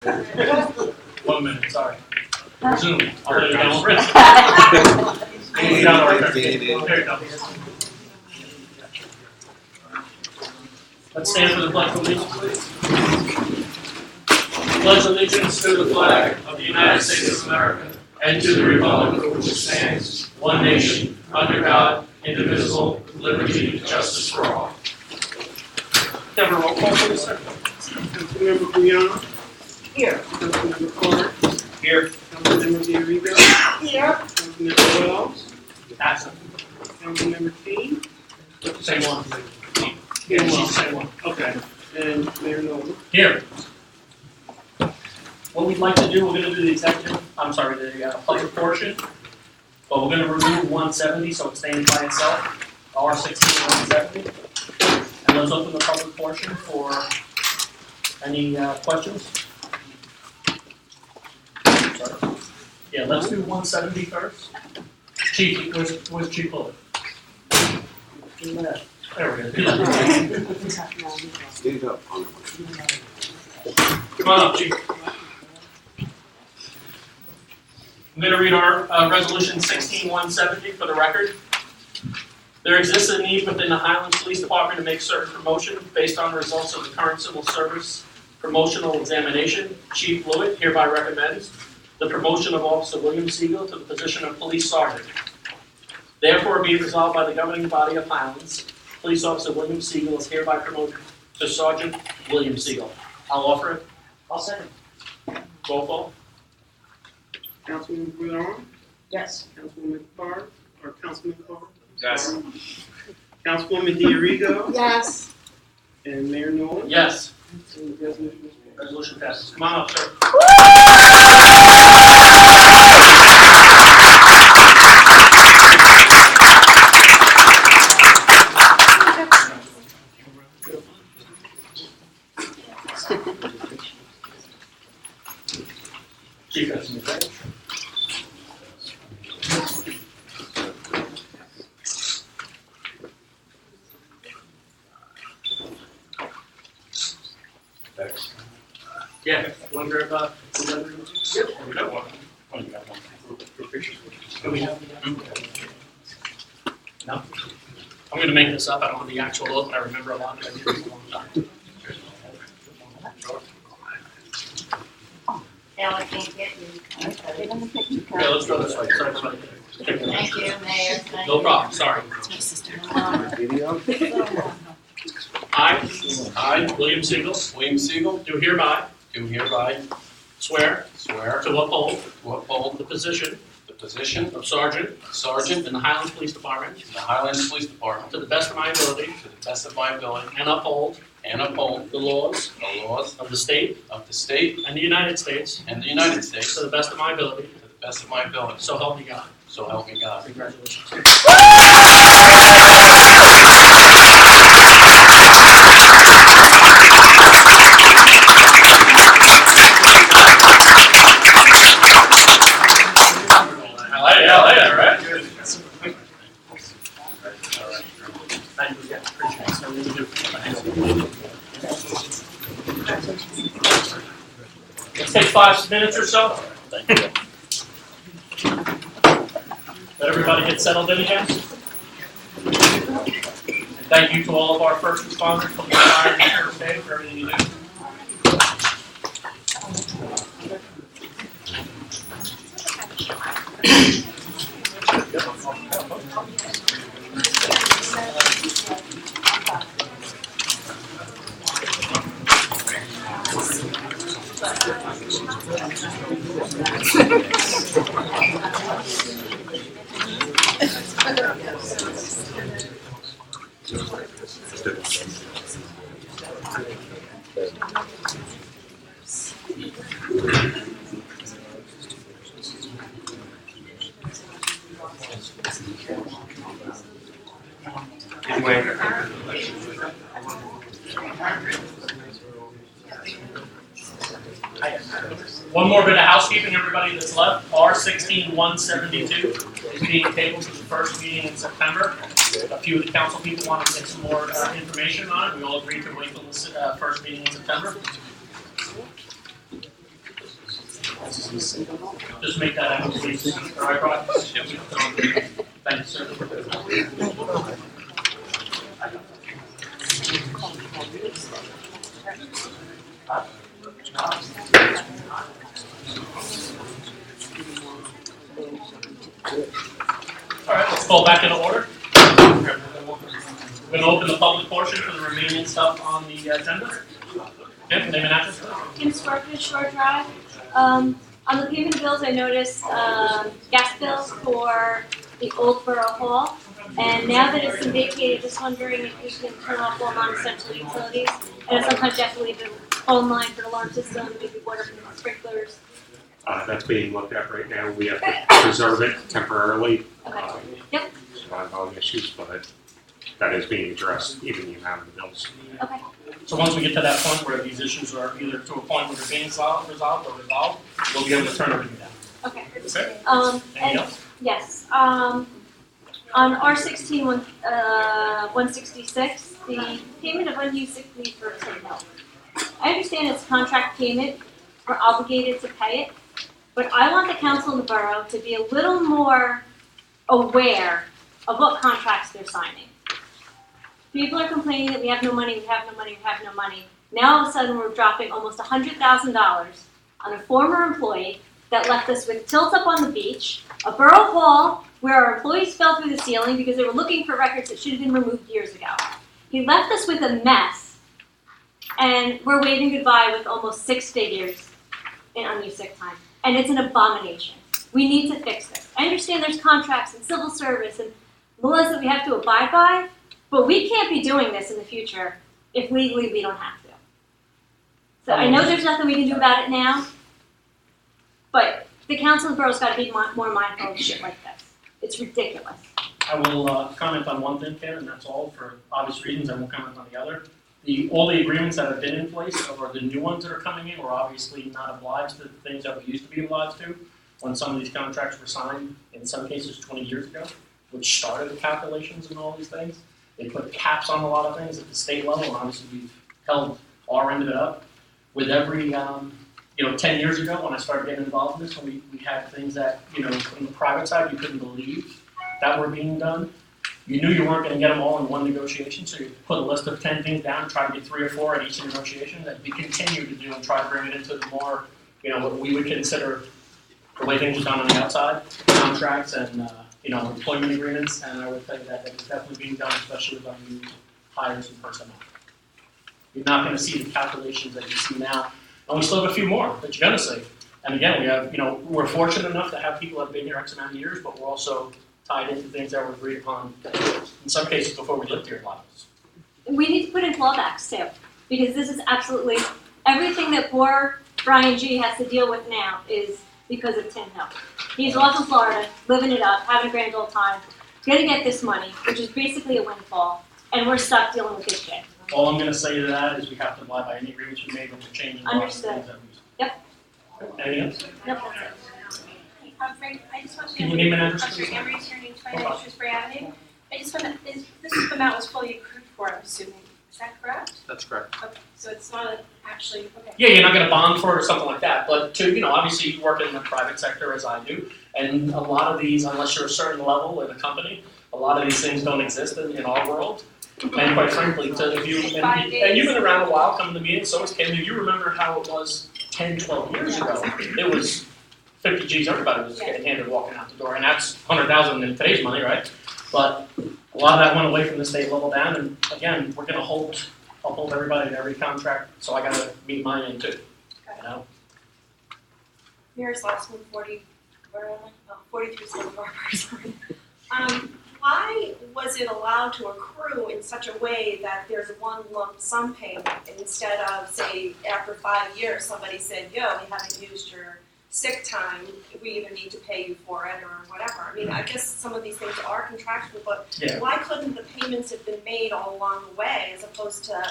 1 minute, sorry. Resume. I'll let it down. There you go. Let's stand for the Pledge of Allegiance, please. Pledge allegiance to the flag of the United States of America and to the republic for which it stands, one nation, under God, indivisible, with liberty and justice for all. Have a roll call, please, sir. Councilmember Bouillon. Here. Councilmember Carter. Here. Councilmember D'Arigo. Here. Councilmember Wells. Absent. Councilmember King. Same one. Here. Same one. Okay. And Mayor Nolan. Here. What we'd like to do, we're going to do the public portion, but we're going to remove 170 so it stands by itself, R16 170. And let's open the public portion for any questions. Sorry. Yeah, let's do 170 first. Chief, where's Chief Bullet? There we go. Stand up. Come on up, Chief. I'm going to read our Resolution 16-170 for the record. There exists a need within the Highlands Police Department to make certain promotion based on the results of the current civil service promotional examination. Chief Blewett hereby recommends the promotion of Officer William Siegel to the position of Police Sergeant. Therefore, be it resolved by the governing body of Highlands, Police Officer William Siegel is hereby promoted to Sergeant William Siegel. I'll offer it. I'll second. Roll call. Councilmember Bouillon. Yes. Councilwoman Carter. Or Councilman Carter. Yes. Councilwoman D'Arigo. Yes. And Mayor Nolan. Yes. And the resolution is passed. Resolution passes. Come on up, sir. Chief, that's me. Yeah, wonder about the other. Yep, we got one. Oh, you got one. Do we have? No. I'm going to make this up. I don't have the actual oath. I remember a lot. I did it a long time. Now I can't get you. Yeah, let's go this way. Sorry, Thank you, Mayor. Thank no you. problem. Sorry. I, William Siegel, do hereby swear to uphold the position of Sergeant in the Highlands Police Department to the best of my ability and uphold the laws of the state and the United States to the best of my ability. So help me God. Congratulations. Yeah, right? Good. Thank you again. Appreciate it. So we do. Let's take 5 minutes or so. Thank you. Let everybody get settled in again. And thank you to all of our first responders for the fire and first aid for everything you do. One more bit of housekeeping, everybody that's left. R16-172 is being tabled to the first meeting in September. A few of the council people want to get some more information on it. We all agreed to wait till the first meeting in September. Just make that out, please. All right, Rod? Thank you, sir. All right, let's go back into order. We're going to open the public portion for the remaining stuff on the agenda. Kim, name and address. Kim Scorpio, Shore Drive. On the payment of bills, I noticed gas bills for the old Borough Hall. And now that it's been vacated, just wondering if we can turn off all non-essential utilities. And sometimes you have to leave the phone line for the alarm system, maybe water from the sprinklers. That's being looked at right now. We have to preserve it temporarily. Okay. Yep. No issues, but that is being addressed, even the amount of the bills. Okay. So once we get to that point where these issues are either to a point where they're being resolved or resolved, we'll be able to turn everything down. Okay. Okay? Anything And else? yes. On R16 166, the payment of unused sick leave for sick health. I understand it's contract payment. We're obligated to pay it. But I want the council and the borough to be a little more aware of what contracts they're signing. People are complaining that we have no money, we have no money, we have no money. Now all of a sudden we're dropping almost $100,000 on a former employee that left us with tilt up on the beach, a borough hall where our employees fell through the ceiling because they were looking for records that should have been removed years ago. He left us with a mess, and we're waving goodbye with almost 6 figures in unused sick time. And it's an abomination. We need to fix this. I understand there's contracts and civil service and laws that we have to abide by, but we can't be doing this in the future if legally we don't have to. So I know there's nothing we can do about it now, but the council and the borough's got to be more mindful of shit like this. It's ridiculous. I will comment on one thing, Ken, and that's all for obvious reasons. I won't comment on the other. All the agreements that have been in place, or the new ones that are coming in, we're obviously not obliged to the things that we used to be obliged to when some of these contracts were signed, in some cases 20 years ago, which started the calculations and all these things. They put caps on a lot of things at the state level, and obviously we've held our end of it up. With every, 10 years ago when I started getting involved in this, when we had things that, from the private side you couldn't believe that were being done. You knew you weren't going to get them all in one negotiation, so you put a list of 10 things down and try to get 3 or 4 at each negotiation that we continue to do and try to bring it into the more, what we would consider the way things are done on the outside, contracts and, employment agreements, and I would tell you that it's definitely being done, especially with our new hires and personnel. You're not going to see the calculations that you see now, and we still have a few more that you're going to see. And again, we have, we're fortunate enough to have people that have been here X amount of years, but we're also tied into things that were agreed upon in some cases before we lived here in Highlands. We need to put in clawbacks too, because this is absolutely, everything that poor Brian G has to deal with now is because of Tim Hill. He's off in Florida, living it up, having a grand old time, gonna get this money, which is basically a windfall, and we're stuck dealing with this shit. All I'm going to say to that is we have to abide by any agreements we made when we're changing the laws and things that we use. Yep. Anything else? Nope, that's it. Frank, I just want to. Can you name and address, I'm sorry, please? Emery, turning 29 Shrewsbury Avenue. I just want to, this amount was fully accrued for, I'm assuming. Is that correct? That's correct. Okay, so it's not actually, okay. Yeah, you're not going to bond for it or something like that, but obviously you work in the private sector as I do, and a lot of these, unless you're a certain level in a company, a lot of these things don't exist in our world. And quite frankly, if you've been around a while coming to meetings, so is Kim, you remember how it was 10, 12 years ago. It was 50 G's, everybody was getting handed walking out the door, and that's 100,000 in today's money, right? But a lot of that went away from the state level down, and again, we're going to I'll hold everybody to every contract, so I got to meet mine in too, Here's last one, 43 Silver Harbor. Why was it allowed to accrue in such a way that there's one lump sum payment instead of, say, after 5 years, somebody said, yo, you haven't used your sick time, we either need to pay you for it or whatever. I mean, I guess some of these things are contractual, but why couldn't the payments have been made all along the way as opposed to,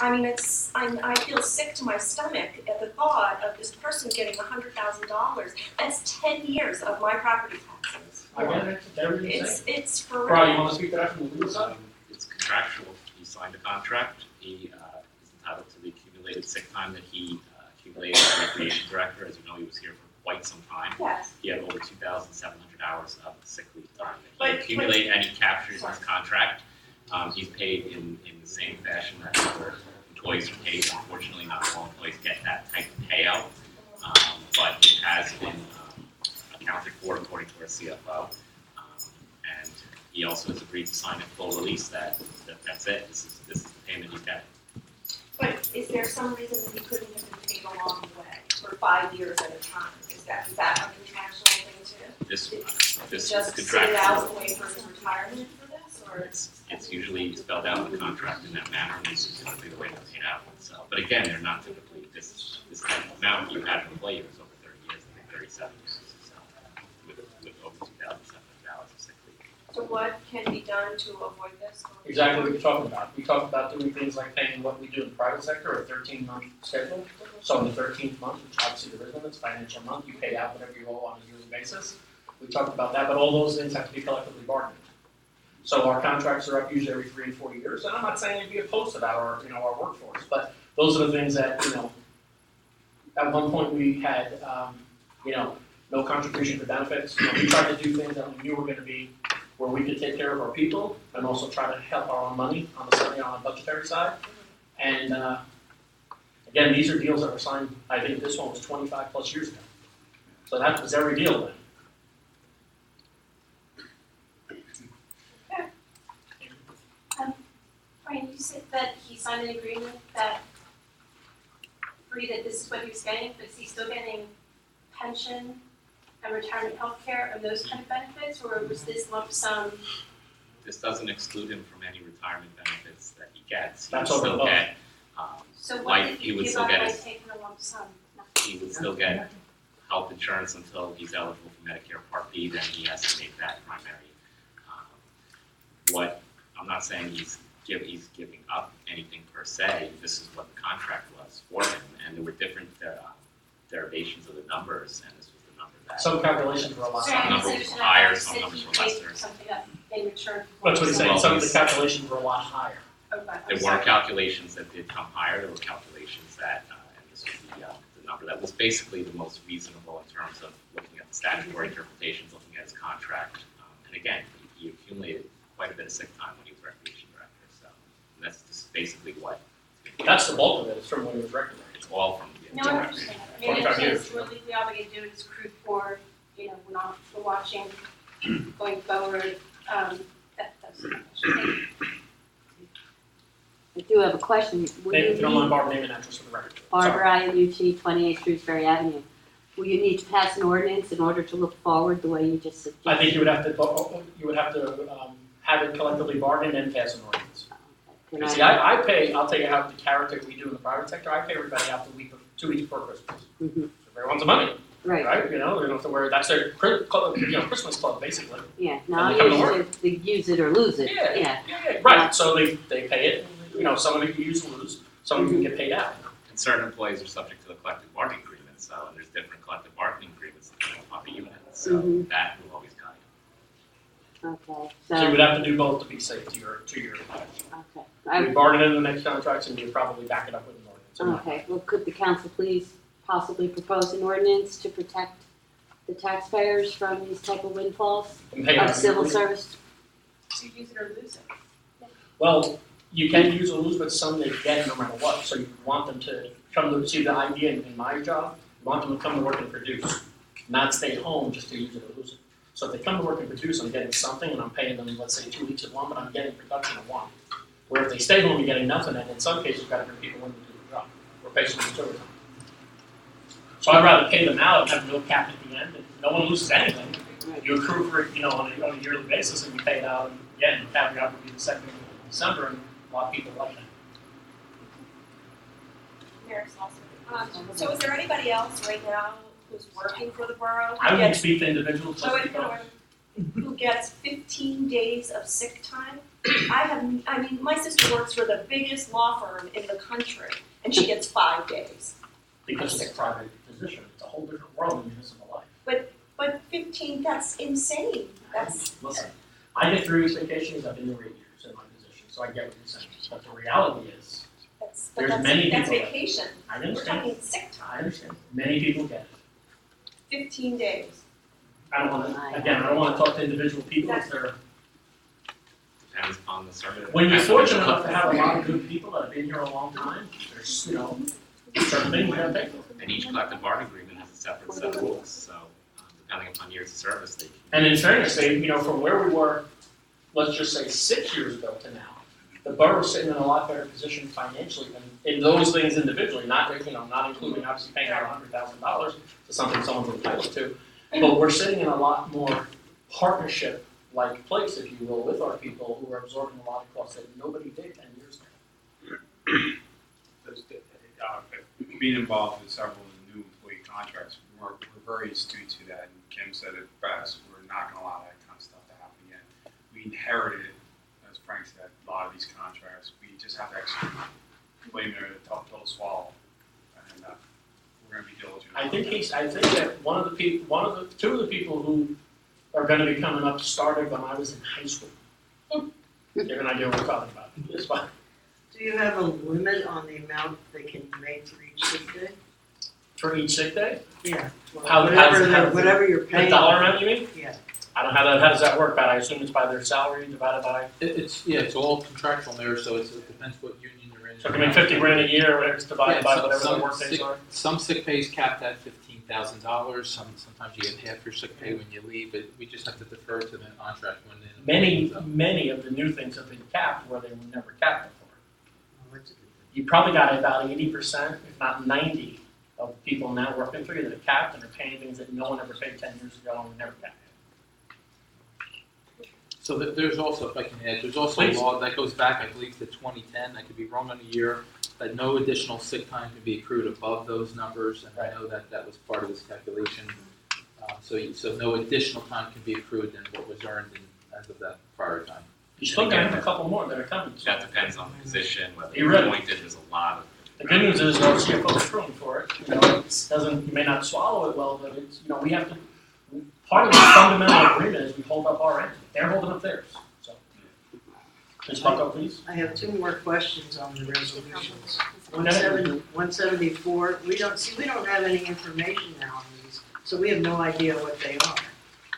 I feel sick to my stomach at the thought of this person getting $100,000. That's 10 years of my property taxes. I get it, everything you're saying. It's for real. Brian, you want to speak to that from the legal side? It's contractual. He signed a contract. He is entitled to the accumulated sick time that he accumulated as recreation director. As you know, he was here for quite some time. Yes. He had over 2,700 hours of sick leave time that But- he accumulated and he captures in his contract. He's paid in the same fashion that other employees are paid. Unfortunately, not all employees get that type of payout, but it has been accounted for according to our CFO. And he also has agreed to sign a full release that's it. This is the payment he's getting. But is there some reason that he couldn't have been paid along the way for 5 years at a time? Is that a contractual thing too? This is Just sit contractual. out and wait for his retirement for this, or? It's usually spelled out in the contract in that manner, and this is typically the way they're paid out. So, but again, they're not typically this type of amount. You've had an employee who's over 30 years, I think 37 years, so with over 2,700 hours of sick leave. So what can be done to avoid this? Exactly what you're talking about. We talked about doing things like paying what we do in the private sector, a 13-month schedule. So in the 13th month, which obviously there is one, it's financial month, you pay out whatever you owe on a yearly basis. We talked about that, but all those things have to be collectively bargained. So our contracts are up usually every 3 and 4 years, and I'm not saying to be opposed to that, our workforce, but those are the things that, at one point we had, no contribution for benefits. We tried to do things that we knew were gonna be where we could take care of our people and also try to help our own money on the budgetary side. And, again, these are deals that were signed, I think this one was 25 plus years ago. So that was every deal then. Brian, you said that he signed an agreement that agreed that this is what he was getting, but is he still getting pension and retirement health care and those kind of benefits, or was this lump sum? This doesn't exclude him from any retirement benefits that he gets. He That's would over still above. get, So what Like, did he he would give still up get by his- taking a lump sum? he would still get health insurance until he's eligible for Medicare Part B, then he has to make that primary. What, I'm not saying he's giving up anything per se, this is what the contract was for him, and there were different derivations of the numbers, and this was the number that. Some calculations were a lot So higher. I number was misunderstood. higher, I some said numbers he were gave lesser. something up in return for. That's what he's saying, Well, some of the he's- calculations were a lot higher. Okay, I'm There sorry. were calculations that did come higher, there were calculations that, and this was the number that was basically the most reasonable in terms of looking at the statutory interpretations, looking at his contract. And again, he accumulated quite a bit of sick time when he was recreation director, so, and that's just basically what. That's the bulk of it, it's from when he was rector. It's all from the. No, I understand. I mean, 45 it years. says we're legally obligated to do it, it's accrued for, we're watching going forward, that's the question. I do have a question. Will If you don't mind, you Barbara, name and address for the record. need, Barbara Iannucci, 28 Shrewsbury Avenue, will you need to pass an ordinance in order to look forward the way you just suggested? I think you would have to have it collectively bargained and pass an ordinance. Can I- See, I pay, I'll tell you how the character we do in the private sector, I pay everybody out 2 weeks before Christmas. Mhm. Everyone's money, Right, right? You don't have to worry, that's their Christmas club, basically. yeah, And now they come to I'm used to the use it or lose it, yeah. Right, so they pay it, some of it you use or lose, some of you get paid out. And certain employees are subject to the collective bargaining agreement, so and there's different collective bargaining agreements depending upon the unit, so Mhm. that will always guide. Okay, So you would have to do both to be safe to your okay. We bargain in the next contracts and you probably back it up with an ordinance. Okay, well, could the council please possibly propose an ordinance to protect the taxpayers from these type of windfalls And pay of out civil yearly. service? You use it or lose it. Well, you can use or lose, but some they get no matter what, so you want them to come to, see the idea in my job, you want them to come to work and produce, not stay home just to use it or lose it. So if they come to work and produce, I'm getting something and I'm paying them, let's say 2 weeks of one, but I'm getting production of one. Where if they stay home, you're getting nothing, and in some cases, you've got to bring people in to do the job, or pay some overtime. So I'd rather pay them out and have no cap at the end, and no one loses anything. You accrue for it, on a yearly basis, and you pay it out, and again, the caveat would be the second week of December, and a lot of people like that. Mayor Slauson. So is there anybody else right now who's working for the borough? I wouldn't speak to individuals, So but who gets 15 days of sick time? My sister works for the biggest law firm in the country, and she gets 5 days. because it's a private position, it's a whole different world in municipal life. But 15, that's insane. Listen, I get 3 weeks vacations, I've been there 8 years in my position, so I get what you're saying. But the reality is, That's many that's people that- vacation. I We're understand, talking sick time. I understand, many people get it. 15 days. I don't wanna, again, I don't wanna talk to individual people if they're, Depends on the service. when you're fortunate enough to have a lot of good people that have been here a long time, there's, certain things you gotta pay for. And each collective bargaining agreement has a separate set of rules, so depending upon years of service, they can. And in fairness, from where we were, let's just say 6 years ago to now, the borough's sitting in a lot better position financially than in those things individually, not including obviously paying out $100,000 to something someone's entitled to. But we're sitting in a lot more partnership-like place, if you will, with our people who are absorbing a lot of costs that nobody did 10 years ago. Being involved with several of the new employee contracts, we're very astute to that, and Kim said it best, we're not gonna allow that kind of stuff to happen again. We inherited, as Frank said, a lot of these contracts, we just have to execute, blame it a tough pill to swallow, and we're gonna be diligent. I think that two of the people who are gonna be coming up started when I was in high school. You have an idea what we're talking about. It's fine. Do you have a limit on the amount they can make for each sick day? For each sick day? Yeah. Whatever you're paying. The dollar amount, you mean? Yeah. I don't know how does that work, Pat? I assume it's by their salary divided by, It's all contractual there, so it depends what union you're in. so it can be 50 grand a year, whatever it's divided by whatever the work days are. Some sick pay is capped at $15,000, sometimes you get half your sick pay when you leave, but we just have to defer to the contract when the. Many of the new things have been capped where they were never capped before. Oh, that's a good thing. You probably got about 80%, if not 90, of people now working for you that are capped and are paying things that no one ever paid 10 years ago and we never capped. So there's also, if I can add, there's also a law that goes back, I believe, to 2010, I could be wrong on the year, that no additional sick time can be accrued above those numbers, and I know that was part of this calculation. So no additional time can be accrued than what was earned as of that prior time. You still got a couple more that are coming. That depends on the position, whether You're you're right. appointed, there's a lot of. The good news is our CFO is screwing for it. You may not swallow it well, but it's, we have to, part of the fundamental agreement is we hold up our end. They're holding up theirs, so. Ms. Bucko, please. I have two more questions on the resolutions. Okay. 174, we don't have any information now on these, so we have no idea what they are.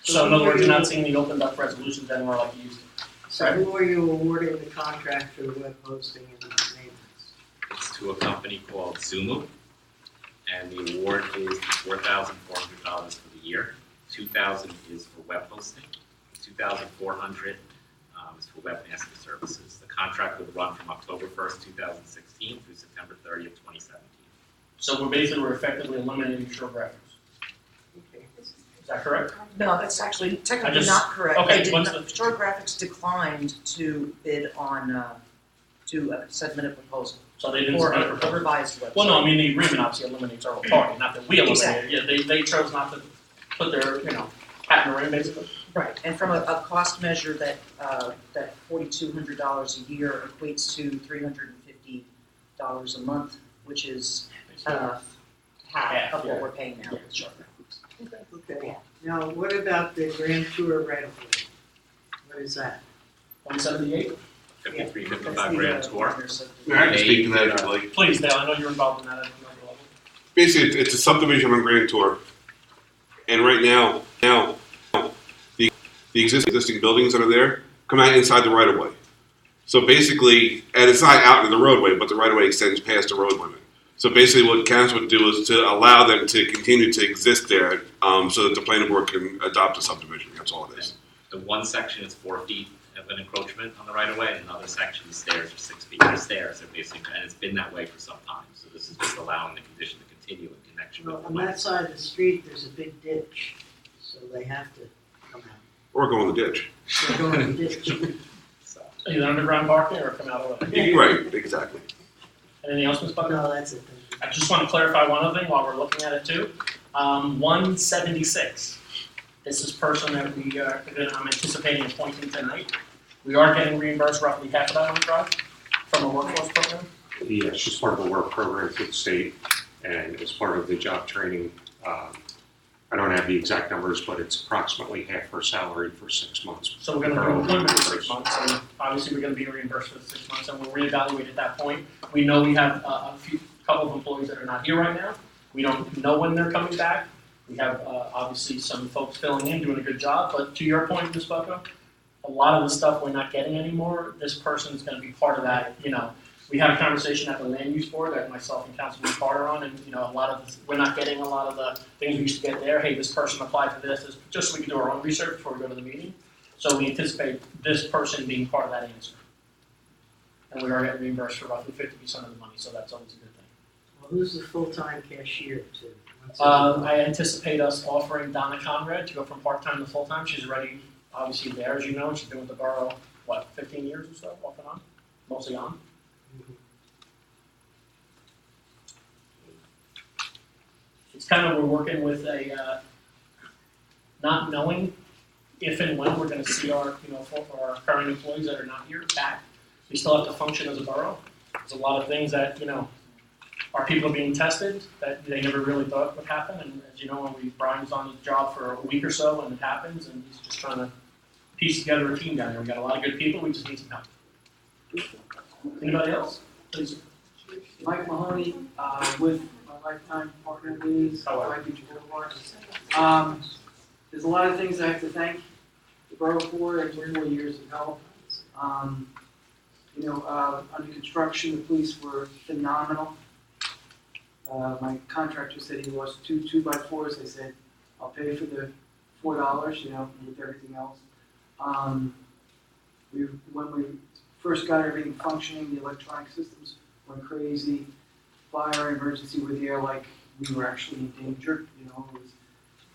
So in other words, you're not seeing the opened up resolutions anymore like you used to. So who are you awarding the contract for the web hosting and maintenance? It's to a company called Zumu, and the award is $4,400 for the year. $2,000 is for web hosting, $2,400 is for webmaster services. The contract would run from October 1st, 2016 through September 30th, 2017. So we're effectively eliminating short graphics. Okay. Is that correct? No, that's actually I technically just- not correct. okay, They did what's not- the- Shore Graphics declined to bid on, to submit a proposal So they didn't for submit a a proposal. revised website. Well, no, I mean, the agreement obviously eliminates our authority, not that we eliminate it. Yeah, they chose not to put their, hat in the ring, basically. Right, and from a cost measure that $4,200 a year equates to $350 a month, which is half of what we're paying now with Shore Graphics. Okay. Now, what about the Grand Tour right of way? What is that? 178? 5355 Grand Tour. I can speak to that if you'd like. Please, Dale, I know you're involved in that at another level. Basically, it's a subdivision on Grand Tour. And right now, the existing buildings that are there come out inside the right of way. So basically, and it's not out in the roadway, but the right of way extends past the road limit. So basically what council would do is to allow them to continue to exist there so that the planning board can adopt a subdivision. That's all it is. The one section is 4 feet of an encroachment on the right of way, and another section, the stairs are 6 feet. The stairs are basically, and it's been that way for some time. So this is just allowing the condition to continue in connection with Well, the on land. that side of the street, there's a big ditch, so they have to come out. Or go in the ditch. They're going in the ditch. So, Either underground parking or come out of it. Right, exactly. Anything else, Ms. Buckley? No, that's it. I just want to clarify one other thing while we're looking at it too. 176. This is person that I'm anticipating appointing tonight. We are getting reimbursed roughly half of that on the drive from a workforce program. Yeah, she's part of a work program through the state, and as part of the job training, I don't have the exact numbers, but it's approximately half her salary for 6 months. So we're going to do employment for 6 months, and obviously we're going to be reimbursed for the 6 months, and we'll reevaluate at that point. We know we have a couple of employees that are not here right now. We don't know when they're coming back. We have, obviously some folks filling in, doing a good job, but to your point, Ms. Bucko, a lot of the stuff we're not getting anymore, this person's gonna be part of that, you know. We had a conversation at the land use board that myself and Councilman Carter on, and, you know, a lot of this, we're not getting a lot of the things we used to get there. Hey, this person applied for this, just so we can do our own research before we go to the meeting. So we anticipate this person being part of that answer. And we are getting reimbursed for roughly 50% of the money, so that's always a good thing. Well, who's the full-time cashier to? I anticipate us offering Donna Conrad to go from part-time to full-time. She's already obviously there, as you know, and she's been with the borough, 15 years or so, off and on, mostly on. It's kind of, we're working with a, not knowing if and when we're gonna see our, you know, our current employees that are not here back. We still have to function as a borough. There's a lot of things that, you know, our people are being tested that they never really thought would happen. And as you know, when Brian's on the job for a week or so and it happens, and he's just trying to piece together a team down there. We got a lot of good people, we just need some help. Anybody else? Please. Mike Mahoney, with my lifetime partner, Louise, Hello. Beach Boulevard. There's a lot of things I have to thank the borough for, and 24 years of help. Under construction, the police were phenomenal. My contractor said he lost two 2x4s. I said, I'll pay for the $4, you know, with everything else. When we first got everything functioning, the electronic systems went crazy. Fire and emergency were there like we were actually in danger. You know,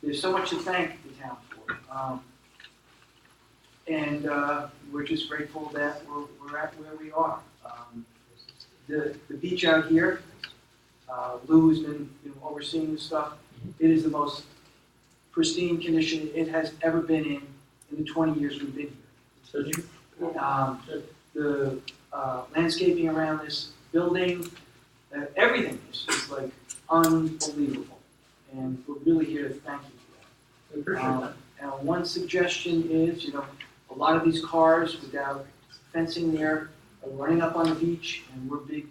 there's so much to thank the town for. We're just grateful that we're at where we are. The beach out here, Lou has been overseeing this stuff. It is the most pristine condition it has ever been in the 20 years we've been here. The landscaping around this building, everything is just like unbelievable. And we're really here to thank you for that. And one suggestion is, a lot of these cars without fencing there are running up on the beach, and we're big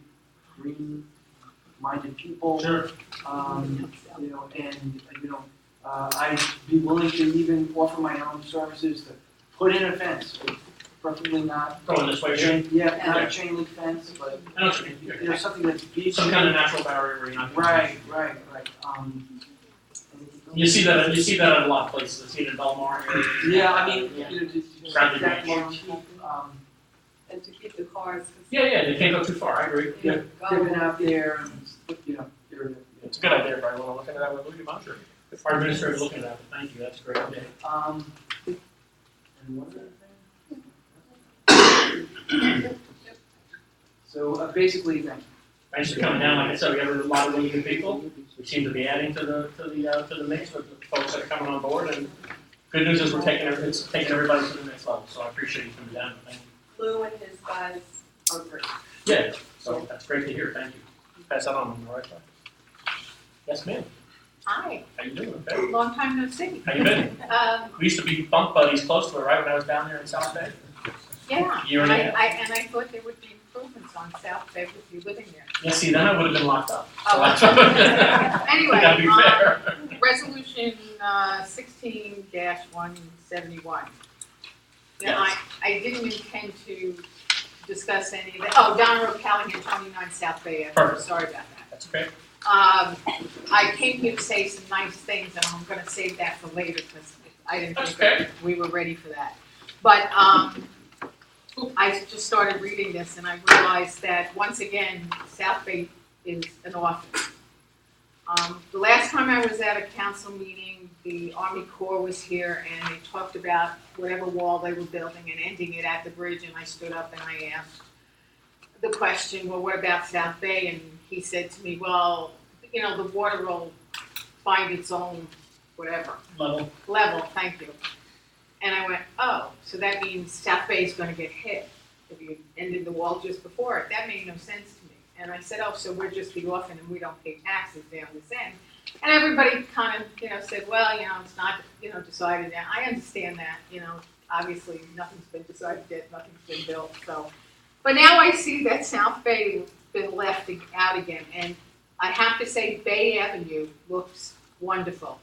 green-minded people. Sure. I'd be willing to even offer my own services to put in a fence, preferably not. Going this way, yeah? Yeah, not a chain link fence, but I know what you mean. something that's beach. Some kind of natural barrier where you're not. Right. You see that in a lot of places. I see it in Belmar. Yeah, I mean, just Bradley that Beach. motif, And to keep the cars. Yeah, they can't go too far. I agree. Yeah. they've been out there, and, they're. It's a good idea, Brian. Want to look into that with Louis Muncher? Our administrator looking at that. Thank you. That's a great idea. And one other thing. So basically, thank you. Thanks for coming down. Like I said, we have a lot of really good people. We seem to be adding to the mix with the folks that are coming on board. And good news is we're taking everybody to the next level. So I appreciate you coming down. Thank you. Lou and his guys are great. Yeah. So that's great to hear. Thank you. Pass that on the right way. Yes, ma'am. Hi, How you doing? Okay. long time no see. How you been? We used to be bunk buddies close to it, right, when I was down there in South Bay? Yeah, Year and a half. I thought there would be improvements on South Bay with you living there. Yeah, see, then I would have been locked up. So Oh. that's what Anyway, gotta be fair. Resolution 16-171. Yes. I didn't intend to discuss any of that. Oh, Don Road, Callahan, 29 South Bay Avenue. Perfect. Sorry about that. That's okay. I came here to say some nice things, and I'm gonna save that for later, because I didn't That's think that okay. we were ready for that. But, I just started reading this, and I realized that, once again, South Bay is an office. The last time I was at a council meeting, the Army Corps was here, and they talked about whatever wall they were building and ending it at the bridge, and I stood up and I asked the question, well, what about South Bay? And he said to me, well, the water will find its own whatever. Level, thank you. And I went, oh, so that means South Bay is gonna get hit if you ended the wall just before it. That made no sense to me. And I said, oh, so we're just the orphan and we don't pay taxes down this end. And everybody kind of, said, well, it's not, decided yet. I understand that, obviously nothing's been decided yet, nothing's been built, so. But now I see that South Bay has been left out again, and I have to say Bay Avenue looks wonderful.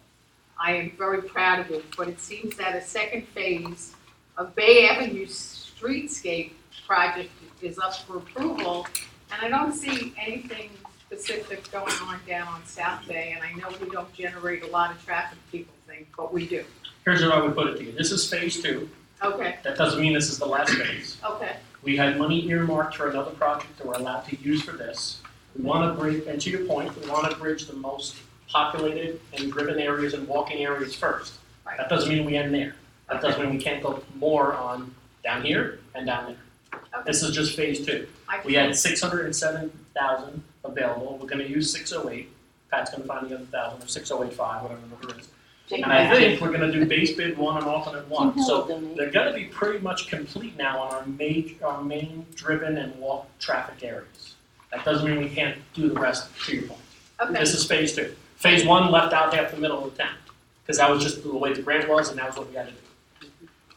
I am very proud of it, but it seems that a second phase of Bay Avenue streetscape project is up for approval, and I don't see anything specific going on down on South Bay, and I know we don't generate a lot of traffic, people think, but we do. Here's how I would put it to you. This is phase 2. Okay, That doesn't mean this is the last phase. okay, We had money earmarked for another project that we're allowed to use for this. We want to bridge, and to your point, we want to bridge the most populated and driven areas and walking areas first. Right. That doesn't mean we end there. That doesn't mean we can't go more on down here and down there. okay. This is just phase 2. We had 607,000 available. We're going to use 608. Pat's going to find the other 1,000 or 608.5, whatever the number is. And I think we're going to do base bid 1 and alternate 1. So they're going to be pretty much complete now on our main driven and walk traffic areas. That doesn't mean we can't do the rest, to your point. Okay, This is phase 2. Phase 1 left out half the middle of the town, because that was just the way the grant was, and that was what we had to do.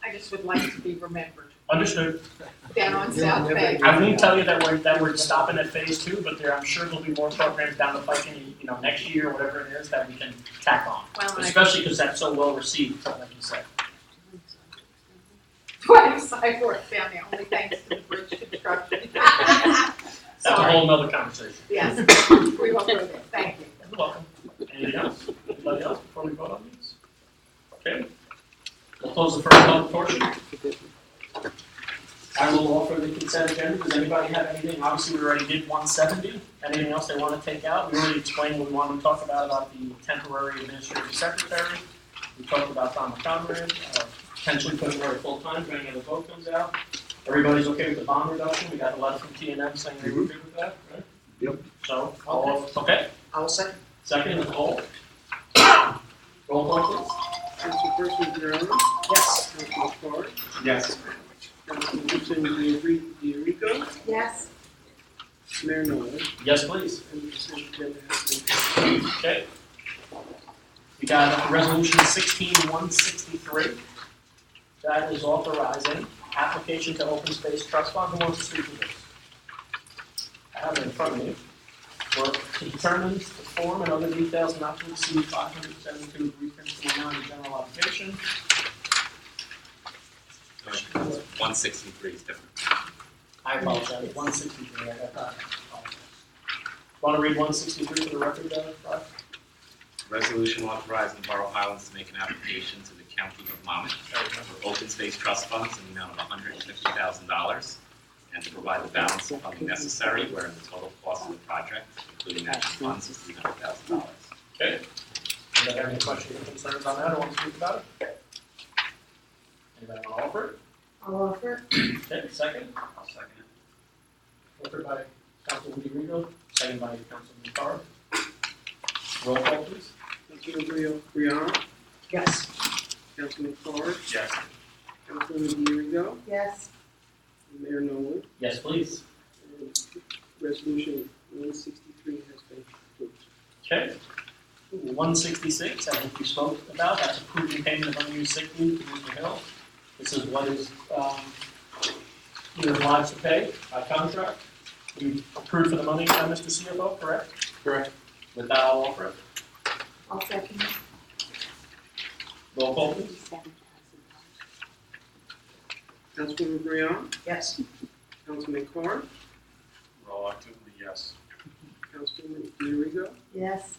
I just would like to be remembered Understood. down on South Bay. I won't tell you that we're stopping at phase 2, but I'm sure there'll be more programs down the pike in, next year, or whatever it is, that we can tack on. Well, Especially because that's so well received, like you said. 20 sidewalks down there, only thanks to the bridge construction. That's a Sorry. whole nother conversation. Yes, we won't go there, thank you. You're welcome. Anything else? Anybody else before we vote on these? Okay. We'll close the first public portion. I will offer the consent agenda. Does anybody have anything? Obviously, we already did 170. Anything else they want to take out? We already explained what we wanted to talk about the temporary administrative secretary. We talked about Tom Conrad, potentially putting her full-time, depending on the vote comes out. Everybody's okay with the bond reduction? We got a letter from T&M saying they were good with that, right? Yep. So, okay. I will second. Second, Nicole. Roll call, please. Councilperson Guerrero, Yes. Councilman Carr, Yes. Councilwoman D'Arigo, Yes. Mayor Nolan, Yes, please. and the consent agenda has been Okay. We got resolution 16163. That is authorizing application to open space trust fund. Who wants to speak to this? I have it in front of me. Work to determine the form and other details not to exceed 572 reprints amount of general obligation. 163 is different. I apologize, 163, I got that. Want to read 163 for the record, Rod? Resolution authorizing the Borough of Highlands to make an application to the County of Monmouth for open space trust funds in the amount of $150,000 and to provide the balance of funding necessary wherein the total cost of the project, including matching funds, is $300,000. Okay. Anybody have any questions or concerns on that or want to speak about it? Anybody want to offer it? I'll offer. Okay, second. I'll second it. Offered by Councilman D'Arigo, second by Councilman Carr. Roll call, please. Councilman Briano, Yes. Councilman Carr, Yes. Councilwoman D'Arigo, Yes. and Mayor Nolan, Yes, please. and resolution 163 has been approved. Okay. 166, I think we spoke about, that's approving payment of unused sick leave to Mr. Hill. This is what is, you're obliged to pay by contract. You approved for the money, Mr. CFO, correct? Correct. With that, I'll offer it. I'll second it. Roll call, please. Councilwoman Briano, Yes. Councilman Carr, Reluctantly, yes. Councilwoman D'Arigo, Yes.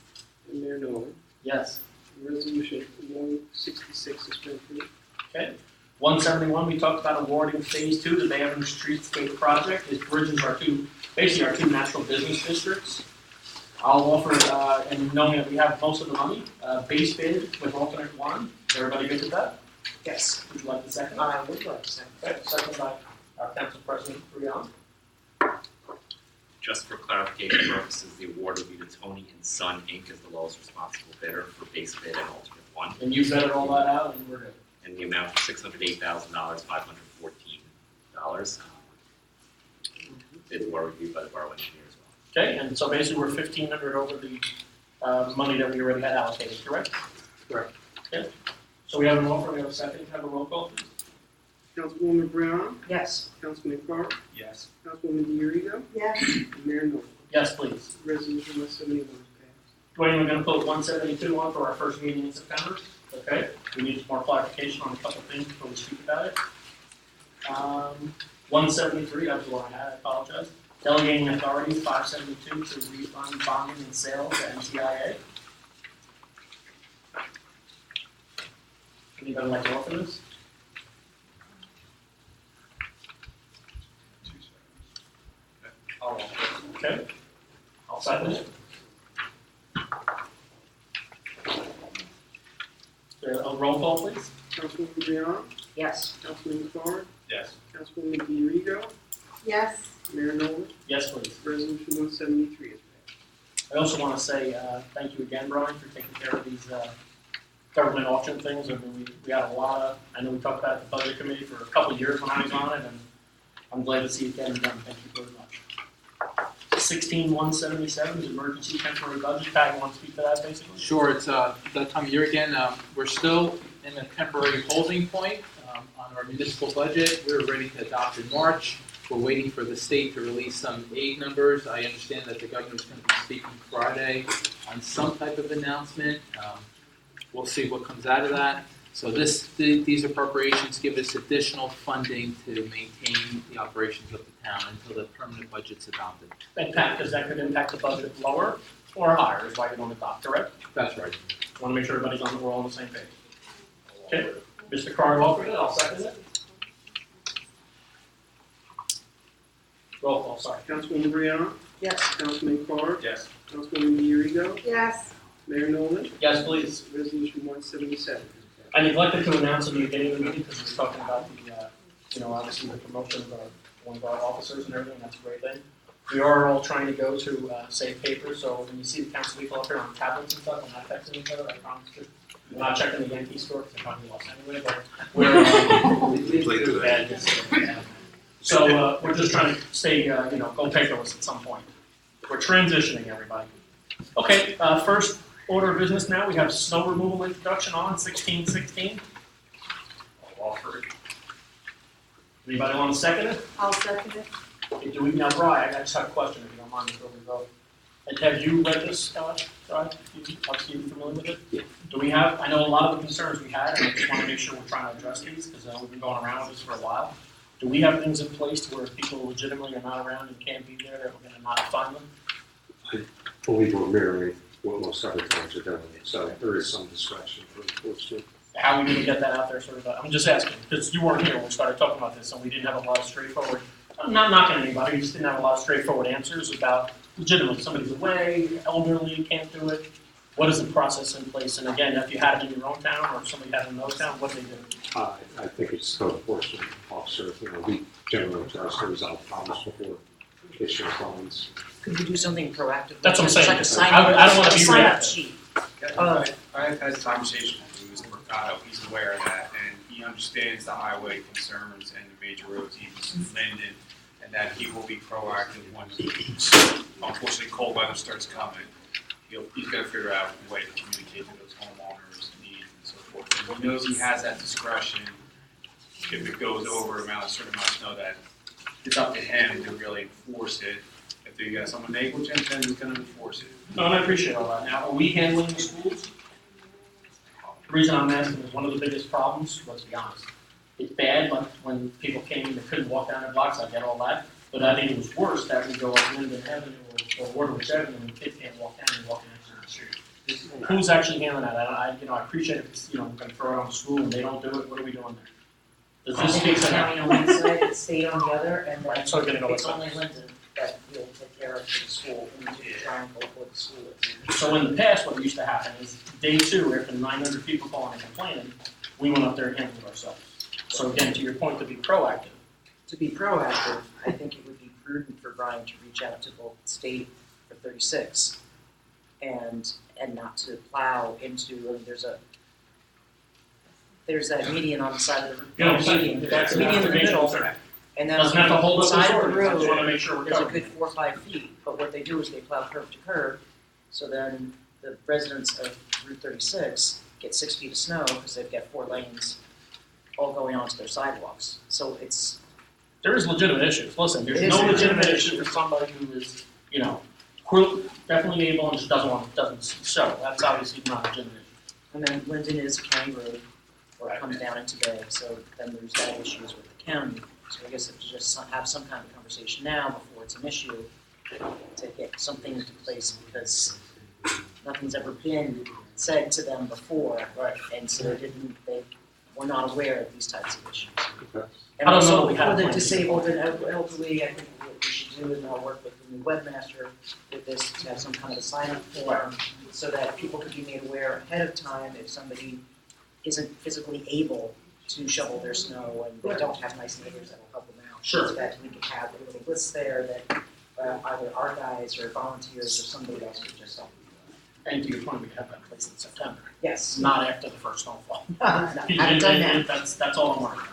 and Mayor Nolan. Yes. Resolution 166 has been approved. Okay. 171, we talked about awarding phase 2 to the Bay Avenue Streetscape project. This bridges basically our two natural business districts. I'll offer, and knowing that we have most of the money, base bid with alternate 1. Is everybody good with that? Yes. Would you like the second? I would like to second. Okay, second by our Council President Brian. Just for clarification purposes, the award would be to Tony and Son Inc. as the lowest responsible bidder for base bid and alternate 1. And you vetted all that out and we're good. And the amount of $608,000, $514. Bids were reviewed by the borough engineer as well. Okay, and so basically we're 1,500 over the money that we already had allocated, correct? Correct. Okay, so we have an offer, we have a second, have a roll call, please. Councilwoman Briano, Yes. Councilman Carr, Yes. Councilwoman D'Arigo, Yes. and Mayor Nolan. Yes, please. Resolution 171 is passed. Dwayne, we're gonna put 172 on for our first meeting in September, okay? We need some more clarification on a couple of things before we speak about it. 173, that was the one I had, I apologize. Delegating authority, 572, to refund bonding and sale to NTIA. Anybody like to offer this? Okay, I'll second it. A roll call, please. Councilwoman Brianna, Yes. Councilman Carr, Yes. Councilwoman DeRigo, Yes. Mayor Nolan, Yes, please. Resolution 173 is passed. I also want to say thank you again, Brian, for taking care of these government auction things. I mean, we had a lot of, I know we talked about the budget committee for a couple of years when I was on it, and I'm glad to see it getting done. Thank you very much. 16177 is emergency temporary budget. Pat, you want to speak to that basically? Sure, it's that time of year again. We're still in a temporary holding point on our municipal budget. We were ready to adopt in March. We're waiting for the state to release some aid numbers. I understand that the governor's going to be speaking Friday on some type of announcement. We'll see what comes out of that. So these appropriations give us additional funding to maintain the operations of the town until the permanent budget's adopted. And Pat, because that could impact the budget lower or higher is why you don't adopt, correct? That's right. Want to make sure everybody's we're all on the same page. Okay, Mr. Carr offered it, I'll second it. Roll call, sorry. Councilwoman Brianna, Yes. Councilman Carr, Yes. Councilwoman DeRigo, Yes. Mayor Nolan, Yes, please. Resolution 177 is passed. I neglected to announce in the beginning of the meeting because we were talking about the, obviously the promotion of one of our officers and everything, that's a great thing. We are all trying to go to save paper, so when you see the council people up here on tablets and stuff, I'm not texting each other, I promise you. I'm not checking the Yankee store because I'm probably lost anyway, but we're bad this year. So we're just trying to stay, go paperless at some point. We're transitioning, everybody. Okay, first order of business now, we have snow removal introduction on 1616. I'll offer it. Anybody want to second it? I'll second it. Okay, do we, now, Brian, I just have a question if you don't mind before we vote. And have you read this, Brian? Are you familiar with it? Yeah. Do we have, I know a lot of the concerns we had, and I just want to make sure we're trying to address these, because we've been going around with this for a while. Do we have things in place to where if people legitimately are not around and can't be there, that we're going to not fund them? I believe we're mirroring what most other towns are doing, so there is some discretion for enforcement. How are we going to get that out there, sort of? I'm just asking, because you weren't here when we started talking about this, and we didn't have a lot of straightforward, I'm not knocking anybody, we just didn't have a lot of straightforward answers about legitimately, somebody's away, elderly, can't do it. What is the process in place? And again, if you had it in your own town or if somebody had it in another town, what do they do? I think it's code enforcement officer, we generally try to resolve problems before issuing fines. Could we do something proactive? That's what I'm saying. Like a sign I don't want to be sign up reactive. sheet. I've had a conversation with Mr. Mercado, he's aware of that, and he understands the highway concerns and the major roads, even Linden, and that he will be proactive when, unfortunately, cold weather starts coming. He's gonna figure out a way to communicate to those homeowners' needs and so forth. And he knows he has that discretion, if it goes over a certain amount of snow, that it's up to him to really enforce it. If you got someone negligent, then he's gonna enforce it. No, and I appreciate all that. Now, are we handling the schools? The reason I'm asking is one of the biggest problems, let's be honest, it's bad, but when people came in, they couldn't walk down their blocks, I get all that. But I think it was worse that we go up Linden Avenue or Waterwich Avenue and kids can't walk down and walk next to the street. Who's actually handling that? I appreciate it, we're gonna throw it on the school and they don't do it, what are we doing there? Does this fix it? County on one side, the state on the other, and then Right, so we're gonna go with it's only Linden that you'll take care of for the school, and you triangle where the school is. So in the past, what used to happen is day two, after 900 people calling and complaining, we went up there and handled it ourselves. So again, to your point, to be proactive. To be proactive, I think it would be prudent for Brian to reach out to both state for 36 and not to plow into, there's that median on the side of the median. That's an median in the middle. observation. And then on Doesn't have to hold the up the side of the shoulders, I just road, wanna make sure we're there's a covered. good 4 or 5 feet, but what they do is they plow curb to curb, so then the residents of Route 36 get 6 feet of snow because they've got 4 lanes all going onto their sidewalks. So it's, There is legitimate issues. Listen, there's It is no a legitimate legitimate issue for somebody who is, definitely able and just doesn't show. That's obviously not a legitimate issue. And then Linden is a county road, or Right. it comes down into Bay, so then there's that issues with the county. So I guess if you just have some kind of conversation now before it's an issue, to get something into place, because nothing's ever been said to them before. Right. And so they were not aware of these types of issues. Okay. And I don't know also that we have for the one. disabled and elderly, I think what we should do, and I'll work with the new webmaster with this, to have some kind of a sign-up form, so that people could be made aware ahead of time if somebody isn't physically able to shovel their snow and they don't have nice neighbors that will help them out. Sure. So that we could have a little list there that either our guys or volunteers or somebody else could just help. And to your point, we have that in place in September, Yes. not after the first snowfall. Haven't done that. That's all I'm worried about.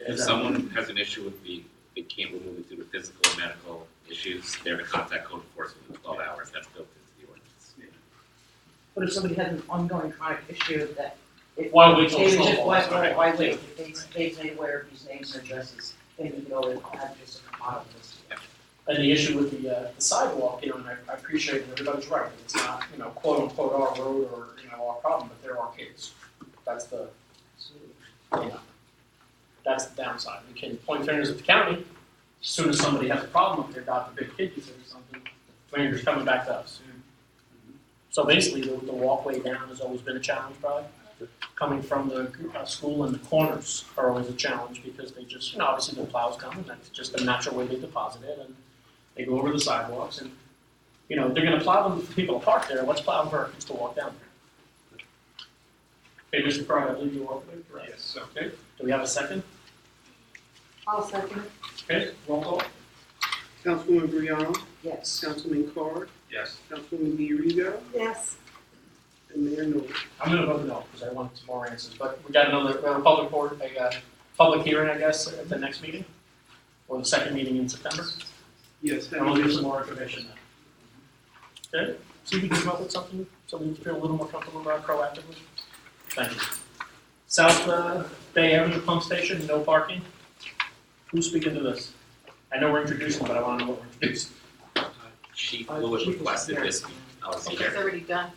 If someone has an issue with they can't remove it due to physical or medical issues, they're to contact code enforcement in 12 hours. That's built into the ordinance. But if somebody had an ongoing chronic issue that if Why wait till they the would just- snowfall? why wait? If they've made aware of these names and addresses, then you could always have just a compiled list. And the issue with the sidewalk, and I appreciate it, everybody's right, it's not, quote unquote our road or, our problem, but there are kids. That's the, that's the downside. We can point fingers at the county, as soon as somebody has a problem up there, got the big kiddies or something, the fingers coming back to us. So basically, the walkway down has always been a challenge, probably. Coming from the school, and the corners are always a challenge, because they just, obviously the plows come, and that's just the natural way they deposit it, and they go over the sidewalks, and, they're gonna plow them for people to park there, let's plow them for our kids to walk down there. Okay, Mr. Crowd, I believe you offered it, correct? Yes. Okay, do we have a second? I'll second. Okay, roll call. Councilwoman Brianna, Yes. Councilman Carr, Yes. Councilwoman D'Arigo, Yes. and Mayor Noel. I'm gonna vote no, because I want some more answers, but we got a public hearing, I guess, at the next meeting, or the second meeting in September, Yes, and we'll give some more information then. Okay, see if we can come up with something, so we can feel a little more comfortable about proactively. Thank you. South Bay Avenue Pump Station, no parking. Who's speaking to this? I know we're introducing, but I want to know what we're introducing. Chief Lewis requested this. It's already done.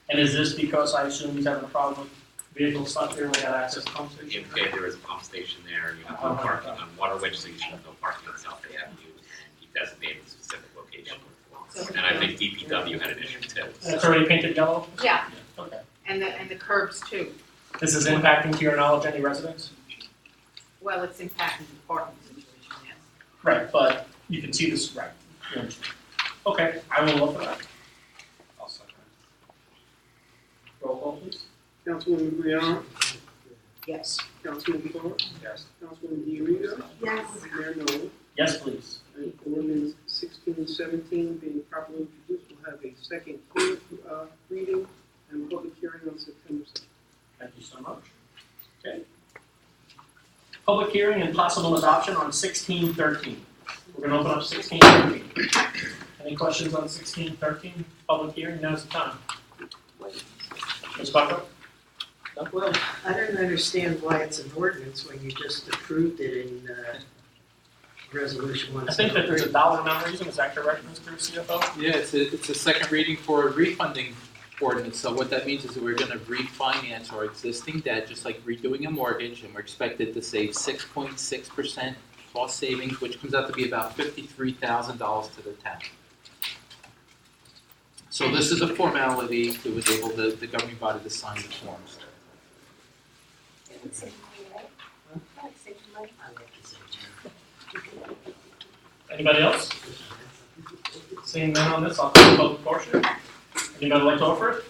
And is this because I assume he's having a problem with vehicles stuck there, we got access to pump station? If there is a pump station there, you have no parking on Waterwich, so you should have no parking on South Bay Avenue, and he designated a specific location. And I think DPW had an issue too. And it's already painted yellow? Yeah, Okay. and the curbs too. This is impacting, to your knowledge, any residents? Well, it's impacting the parking situation, yes. Right, but you can see this, right. You understand. Okay, I will look for that. I'll second. Roll call, please. Councilwoman Brianna, Yes. Councilman Carr, Yes. Councilwoman D'Arigo, Yes. Mayor Noel. Yes, please. And ordinance 1617 being properly introduced, will have a second reading and public hearing on September 2nd. Thank you so much. Okay. Public hearing and possible adoption on 1613. We're gonna open up 1613. Any questions on 1613? Public hearing, now's the time. Ms. Buckler? No? Well, I don't understand why it's an ordinance when you just approved it in resolution I think that there's a 173. dollar amount reason, is that correct, Mr. CFO? Yeah, it's a second reading for a refunding ordinance. So what that means is that we're gonna refinance our existing debt, just like redoing a mortgage, and we're expected to save 6.6% cost savings, which comes out to be about $53,000 to the town. So this is a formality to enable the governing body to sign the forms. Anybody else? Seeing none on this, I'll close the public portion. Anybody like to offer it?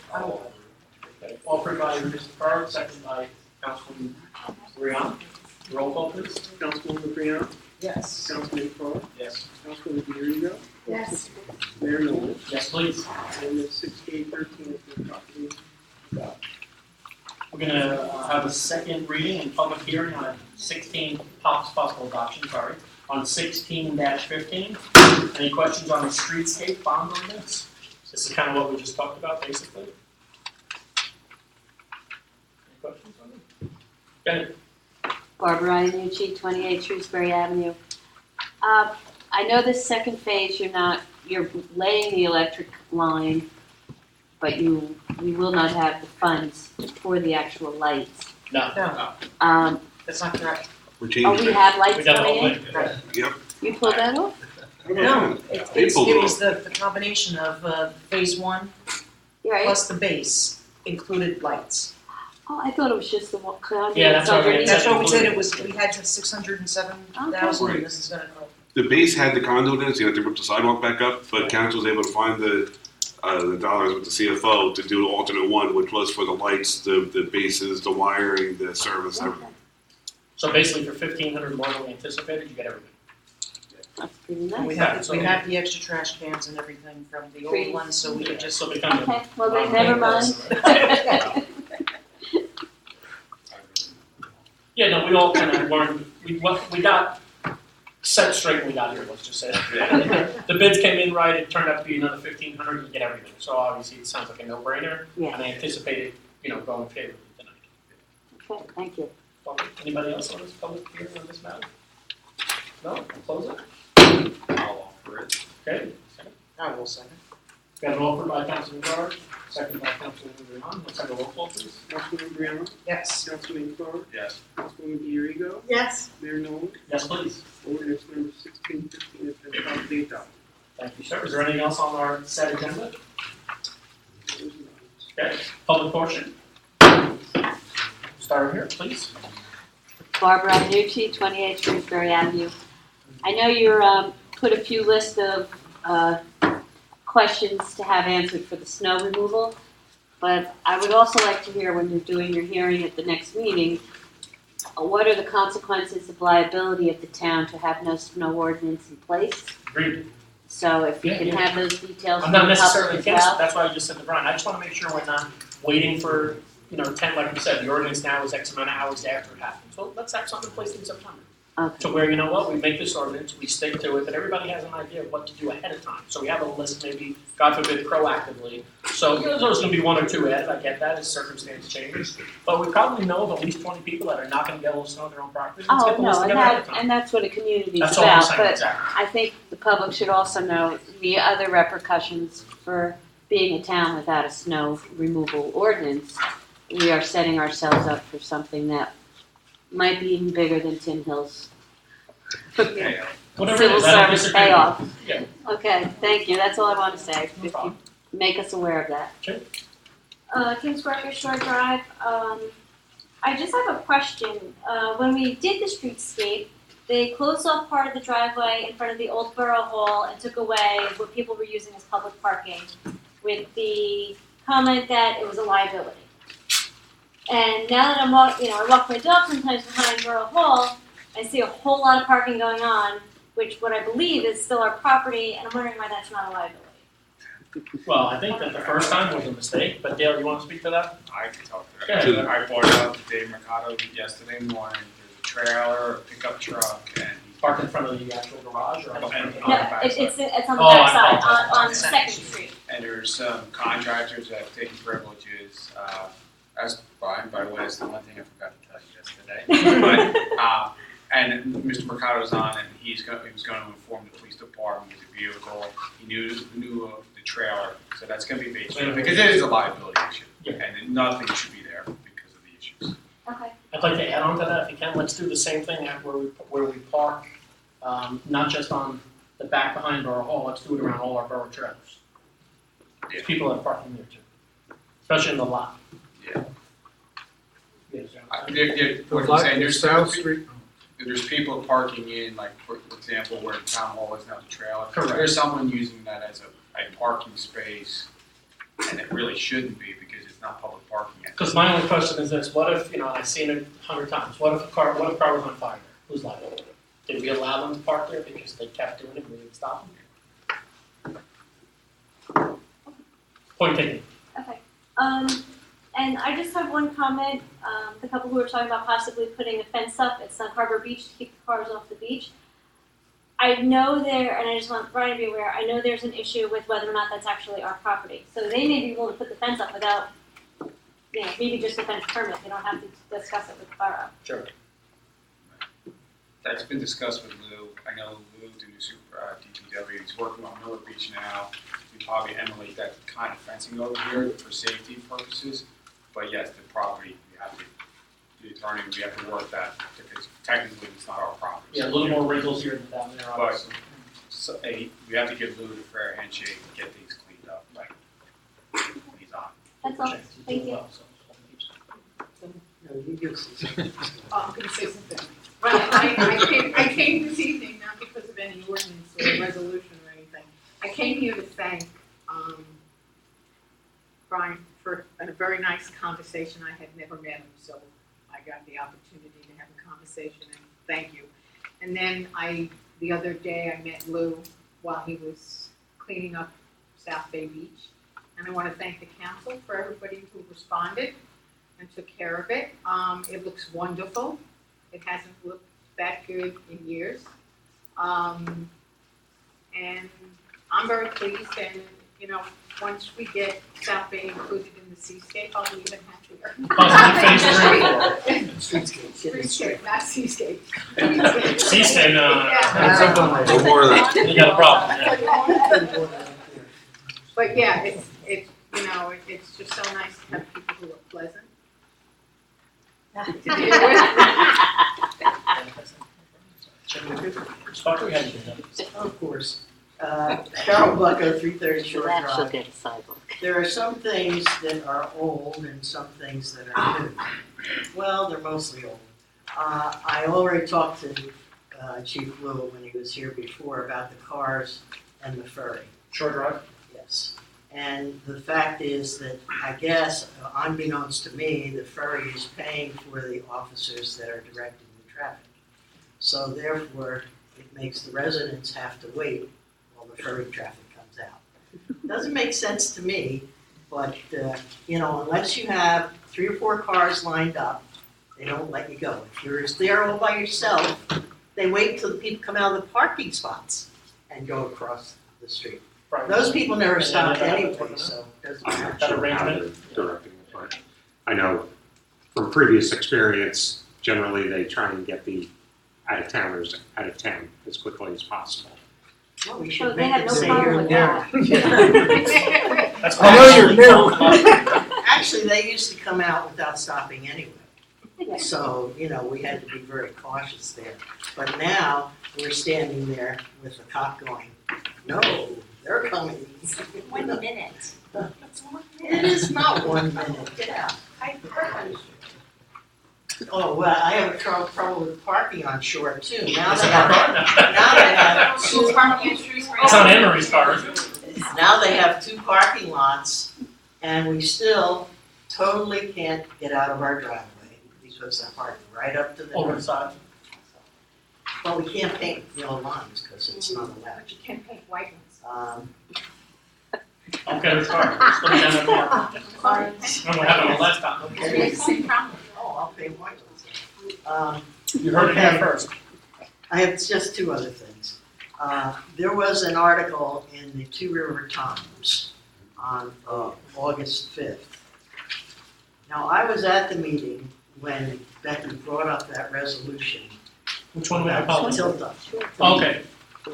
Okay, offered by Mr. Carr, second by Councilman Brianna. Roll call, please. Councilwoman Brianna, Yes. Councilman Carr, Yes. Councilwoman D'Arigo, Yes. Mayor Noel. Yes, please. Ordinance 1613 has been properly adopted. We're gonna have a second reading and public hearing on possible adoption, on 16-15. Any questions on the streetscape bond ordinance? This is kind of what we just talked about, basically. Any questions on it? Go ahead. Barbara Iannucci, 28 Shrewsbury Avenue. I know this second phase, you're not you're laying the electric line, but we will not have the funds for the actual lights. No. No, that's not correct. We're Oh, changing we it. have We lights got it all coming in? linked. Yep. You pulled that off? No, They pulled it it was the combination of phase one Right. plus the base included lights. Oh, I thought it was just the one conduit. Yeah, that's what we That's what we said, included. it was, we had 607,000, and this is gonna go. The base had the conduit in it, so you had to rip the sidewalk back up, but council was able to find the dollars with the CFO to do alternate one, which was for the lights, the bases, the wiring, the service, everything. So basically for 1,500 more than we anticipated, you get everything. That's pretty And nice. we have the extra trash cans and everything from the old ones, so we could just. So they kind of. Okay, well then, never mind. Yeah, no, we all kind of learned, we got set straight when we got here, let's just say that. The bids came in right, it turned out to be another 1,500, you get everything. So obviously it sounds like a no-brainer, Yeah. and I anticipated, going favorably tonight. Okay, thank you. Anybody else on this public hearing on this matter? No, I'll close it. I'll offer it. Okay, second. I will second. Got an offer by Councilman Carr, second by Councilman Leon. Let's have a roll call, please. Councilman Briano, Yes. Councilman Carr, Yes. Councilwoman Dorigo, Yes. Mayor Nolan, Yes, please. ordinance number 1615 has been properly adopted. Thank you, sir. Is there anything else on our set agenda? There's none. Okay, public portion. Start here, please. Barbara Nucci, 28 Shrewsbury Avenue. I know you're put a few lists of questions to have answered for the snow removal, but I would also like to hear when you're doing your hearing at the next meeting, what are the consequences of liability of the town to have no snow ordinance in place? Agreed. So if you Yeah, can yeah. have those details I'm from not the necessarily public as against it, well. that's why I just said to Brian, I just wanna make sure we're not waiting for, 10, like you said, the ordinance now is X amount of hours after it happens. Well, let's have something in place in September. Okay. To where, we make this ordinance, we stick to it, but everybody has an idea of what to do ahead of time. So we have a list, maybe, God forbid, proactively. So, there's always gonna be one or two added, I get that, as circumstance changes. But we probably know of at least 20 people that are not gonna get a little snow on their own property. Let's Oh, get the list no, and together ahead of time. and that's what a community is That's all I'm about, saying, but exactly. I think the public should also know the other repercussions for being a town without a snow removal ordinance. We are setting ourselves up for something that might be even bigger than Tin Hills. Whatever it Civil is, I don't service disagree. payoff. Yeah. Okay, thank you, that's all I want to say. No problem. Make us aware of that. Kings Square Shore Drive, I just have a question. When we did the streetscape, they closed off part of the driveway in front of the old Borough Hall and took away what people were using as public parking with the comment that it was a liability. And now that I walk my dog sometimes behind Borough Hall, I see a whole lot of parking going on, which what I believe is still our property, and I'm wondering why that's not a liability. Well, I think that the first time was a mistake, but Dale, you wanna speak to that? I can talk to Yeah. that. I brought it up to Dave Mercado yesterday morning, there's a trailer, a pickup truck, and Parked in front of the actual garage or? And- No, on the it's backside. it's on the Oh, I backside, apologize. on Second Street. And there's some contractors that have taken privileges, as, by the way, that's the one thing I forgot to tell you yesterday. But, and Mr. Mercado's on it, and he was going to inform the police department of the vehicle, he knew of the trailer, so that's gonna be based, because it is a liability issue. Yeah. And nothing should be there because of the issues. Okay. I'd like to add on to that, if you can, let's do the same thing at where we park, not just on the back behind Borough Hall, let's do it around all our borough trailers. There's people that are parking there too, especially in the lot. Yeah. Yes, What I'm saying, there's people parking in, like, for example, where Town Hall is now the trailer. Correct. There's someone using that as a parking space, and it really shouldn't be because it's not public parking yet. Because my only question is this, what if, I've seen it 100 times, what if a car was on fire there? Who's liable? Did we allow them to park there because they kept doing it and we didn't stop them? Point taken. Okay. And I just have one comment. The couple who were talking about possibly putting a fence up at Snug Harbor Beach to keep the cars off the beach. I know there, and I just want Brian to be aware, I know there's an issue with whether or not that's actually our property. So they may be able to put the fence up without, maybe just a fence permit. They don't have to discuss it with the borough. Sure. That's been discussed with Lou. I know Lou, the new super DPW, he's working on Miller Beach now. We probably emulate that kind of fencing over here for safety purposes. But yes, the property, we have to, the attorney, we have to work that because technically it's not our property. Yeah, a little more wrinkles here than down there, obviously. So, we have to give Lou the fair handshake and get things cleaned up. Like, when he's on. That's all, thank you. No, you do something. Oh, I'm gonna say something. Well, I came this evening, not because of any ordinance or resolution or anything. I came here to thank, Brian for a very nice conversation. I had never met him, so I got the opportunity to have a conversation, and thank you. And then the other day, I met Lou while he was cleaning up South Bay Beach. And I want to thank the council for everybody who responded and took care of it. It looks wonderful. It hasn't looked that good in years. And I'm very pleased, and, you know, once we get South Bay included in the seascape, I'll be even happier. Streetscape, not seascape. Seascape, no. Yeah. No more of that. You got a problem, yeah. But yeah, it's you know, it's just so nice to have people who are pleasant to deal with. Of course. Carol Bucko, 330 Shore That she'll Drive. get a sidewalk. There are some things that are old and some things that are new. Well, they're mostly old. I already talked to Chief Lou when he was here before about the cars and the ferry. Short drive? Yes. And the fact is that, I guess, unbeknownst to me, the ferry is paying for the officers that are directing the traffic. So therefore, it makes the residents have to wait while the ferry traffic comes out. Doesn't make sense to me, but, you know, unless you have 3 or 4 cars lined up, they don't let you go. If you're there all by yourself, they wait until the people come out of the parking spots and go across the street. Those people never stopped anyway, so it doesn't matter. That arrangement? Directing it, but I know from previous experience, generally they try and get the out-of-towners out of town as quickly as possible. Well, we So should they make had it no say problem you're with there. that. That's I know you're new. Actually, they used to come out without stopping anyway. So, you know, we had to be very cautious there. But now, we're standing there with the cop going, no, they're coming. 1 minute. It is not 1 minute, get out. Oh, well, I have trouble with parking on shore too. Now It's they in our have, car now. now they have Who's two, parking at Shrewsbury? It's on Emery's car, isn't it? now they have 2 parking lots, and we still totally can't get out of our driveway because they're parking right up to the. Over the side. Well, we can't paint yellow lines because it's not allowed. But you can't paint white ones. I'll get her car. Just look down at the mark. Sorry. Remember what happened last time? We have the same problem. Oh, I'll paint white ones. You heard it here first. I have just 2 other things. There was an article in the Two River Times on August 5th. Now, I was at the meeting when Becky brought up that resolution Which one do we have about public? tilt-up. Okay.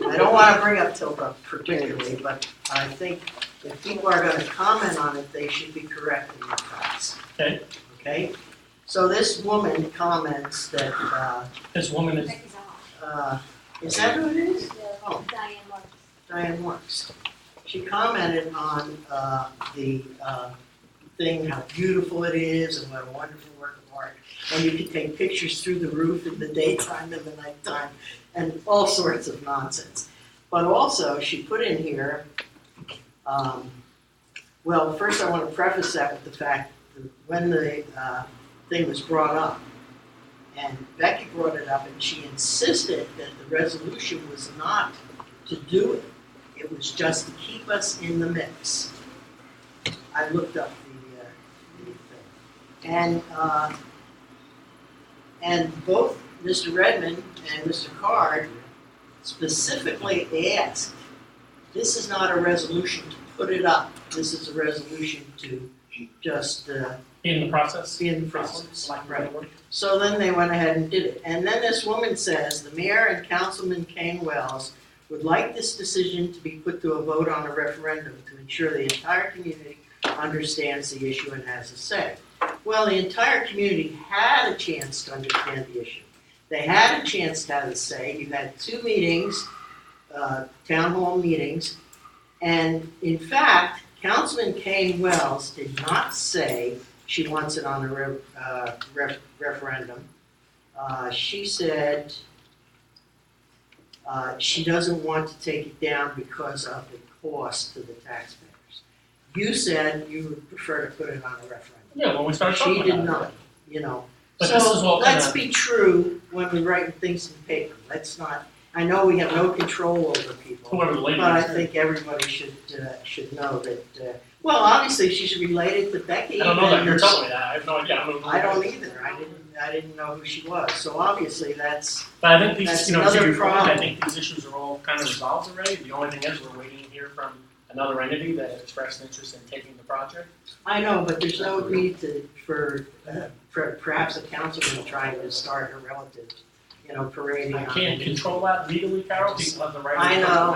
I don't want to bring up tilt-up particularly, but I think if people are going to comment on it, they should be correct in their facts. Okay. Okay? So this woman comments that, This woman is, is that who it is? Oh. Diane Marks. Diane Marks. She commented on the thing, how beautiful it is and what a wonderful work of art. And you can take pictures through the roof in the daytime and the nighttime and all sorts of nonsense. But also, she put in here, well, first I want to preface that with the fact that when the thing was brought up, and Becky brought it up, and she insisted that the resolution was not to do it. It was just to keep us in the mix. I looked up the thing. And both Mr. Redmond and Mr. Card specifically asked, this is not a resolution to put it up. This is a resolution to just In the process? be in the process. Like, Right. So then they went ahead and did it. And then this woman says, the mayor and Councilman Kane Wells would like this decision to be put to a vote on a referendum to ensure the entire community understands the issue and has a say. Well, the entire community had a chance to understand the issue. They had a chance to have a say. You had 2 meetings, town hall meetings, and in fact, Councilman Kane Wells did not say she wants it on a referendum. She said she doesn't want to take it down because of the cost to the taxpayers. You said you would prefer to put it on a referendum. Yeah, when we started talking She about it. did not, you know. But this is So all let's kinda- be true when we write things in paper. Let's not, I know we have no control over people. Whoever the lady But I is. think everybody should know that, well, obviously she's related to Becky. I don't know that, and you're telling me that, I have no idea, I don't either, I didn't know who she was, so obviously that's, But I think these, That's you know, to another your point, I problem. think these issues are all kind of resolved already. The only thing is, we're waiting to hear from another entity that expressed interest in taking the project. I know, but there's no need for perhaps a councilman trying to start a relative, you know, parading I on. can't control that legally, Carol, people have the right. I to know,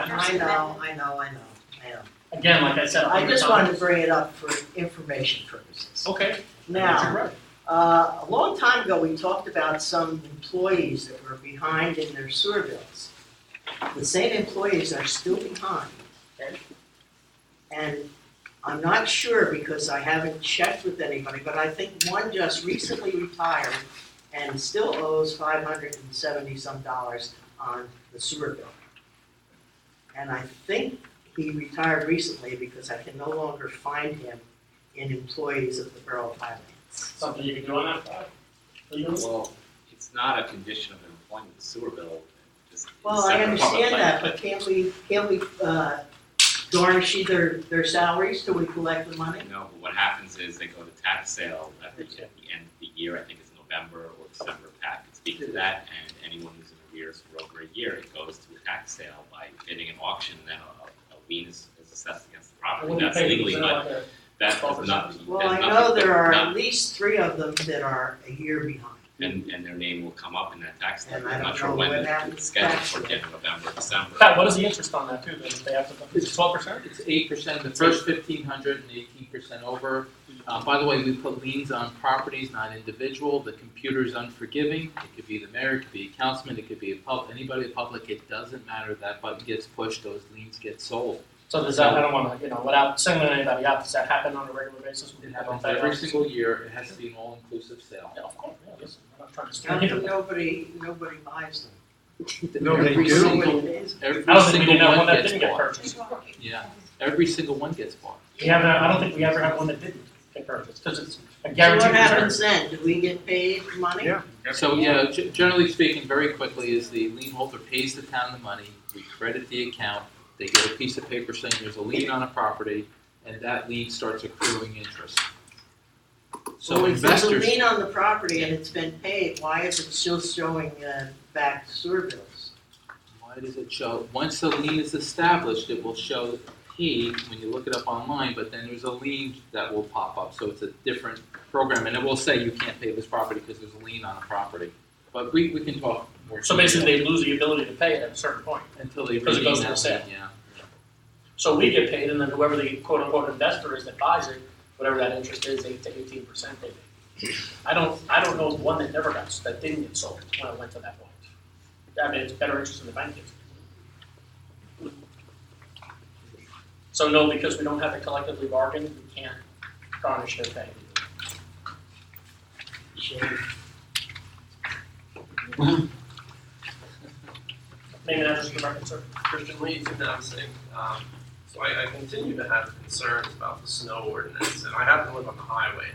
amend. I know. Again, like I said. I 100 just wanted to times. bring it up for information purposes. Okay. Now, You're right. a long time ago, we talked about some employees that were behind in their sewer bills. The same employees are still behind. Okay. And I'm not sure because I haven't checked with anybody, but I think one just recently retired and still owes $570-some on the sewer bill. And I think he retired recently because I can no longer find him in employees of the Borough of Highlands. Something you can do on that side? Legally? Well, it's not a condition of employment, the sewer bill. Just Well, I separate from a understand plan, that, but can't we garnish their salaries till we collect the money? No, but what happens is they go to tax sale at the end of the year, I think it's November or December, Pat can speak to that, and anyone who's in arrears for over a year, it goes to a tax sale by bidding an auction, then a lien is assessed against the property, When you that's pay, legally, is it but like a- that is not. Well, there's I nothing- know there are not- at least 3 of them that are a year behind. And their name will come up in that tax And bill, I I'm not don't sure know when what it's happens scheduled tax for, bill. in November, December. Pat, what is the interest on that too, then, if they have to, is it 12%? It's 8%, the first 1,500 and 18% over. By the way, we put liens on properties, not individual. The computer's unforgiving. It could be the mayor, it could be a councilman, it could be anybody in the public. It doesn't matter. That button gets pushed, those liens get sold. So does that, I don't wanna, without singling anybody out, does that happen on a regular basis? when It people happens don't pay every us? single year. It has to be an all-inclusive sale. Yeah, of course, yeah, listen, I'm not trying to steer How either. come nobody buys them? Every Every single, single day. every I don't think we single did have one one that gets didn't get bought. purchased. Yeah, every single one gets bought. I don't think we ever had one that didn't get purchased, because it's a So guaranteed what return. happens then? Do we get paid money? Yeah. So, generally speaking, very quickly, is the lien holder pays the town the money, we credit the account, they get a piece of paper saying there's a lien on a property, and that lien starts accruing interest. So So if there's a investors, lien on the property and it's been paid, why is it still showing back sewer bills? why does it show, once the lien is established, it will show paid when you look it up online, but then there's a lien that will pop up, so it's a different program, and it will say you can't pay this property because there's a lien on a property. But we can talk more. So basically, they lose the ability to pay it at a certain point. Until they because it goes redeem to that the lien, sale. yeah. So we get paid, and then whoever the quote-unquote investor is that buys it, whatever that interest is, 8 to 18% they pay. I don't know of one that that didn't get sold when it went to that point. I mean, it's better interest in the bank. So no, because we don't have it collectively bargained, we can't garnish their pay. Name and address for the record, sir. Christian Lee, 2006. So I continue to have concerns about the snow ordinance, and I happen to live on the highway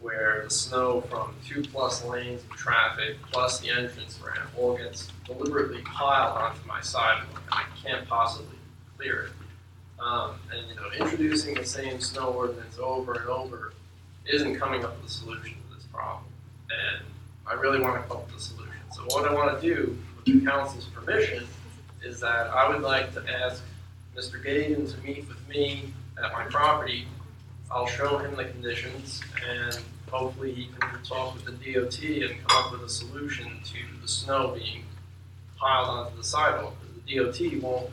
where the snow from 2+ lanes of traffic plus the entrance ramp all gets deliberately piled onto my sidewalk, and I can't possibly clear it. And introducing the same snow ordinance over and over isn't coming up with a solution to this problem, and I really want to come up with a solution. So what I want to do, with the council's permission, is that I would like to ask Mr. Gagan to meet with me at my property I'll show him the conditions, and hopefully he can talk with the DOT and come up with a solution to the snow being piled onto the sidewalk, because the DOT won't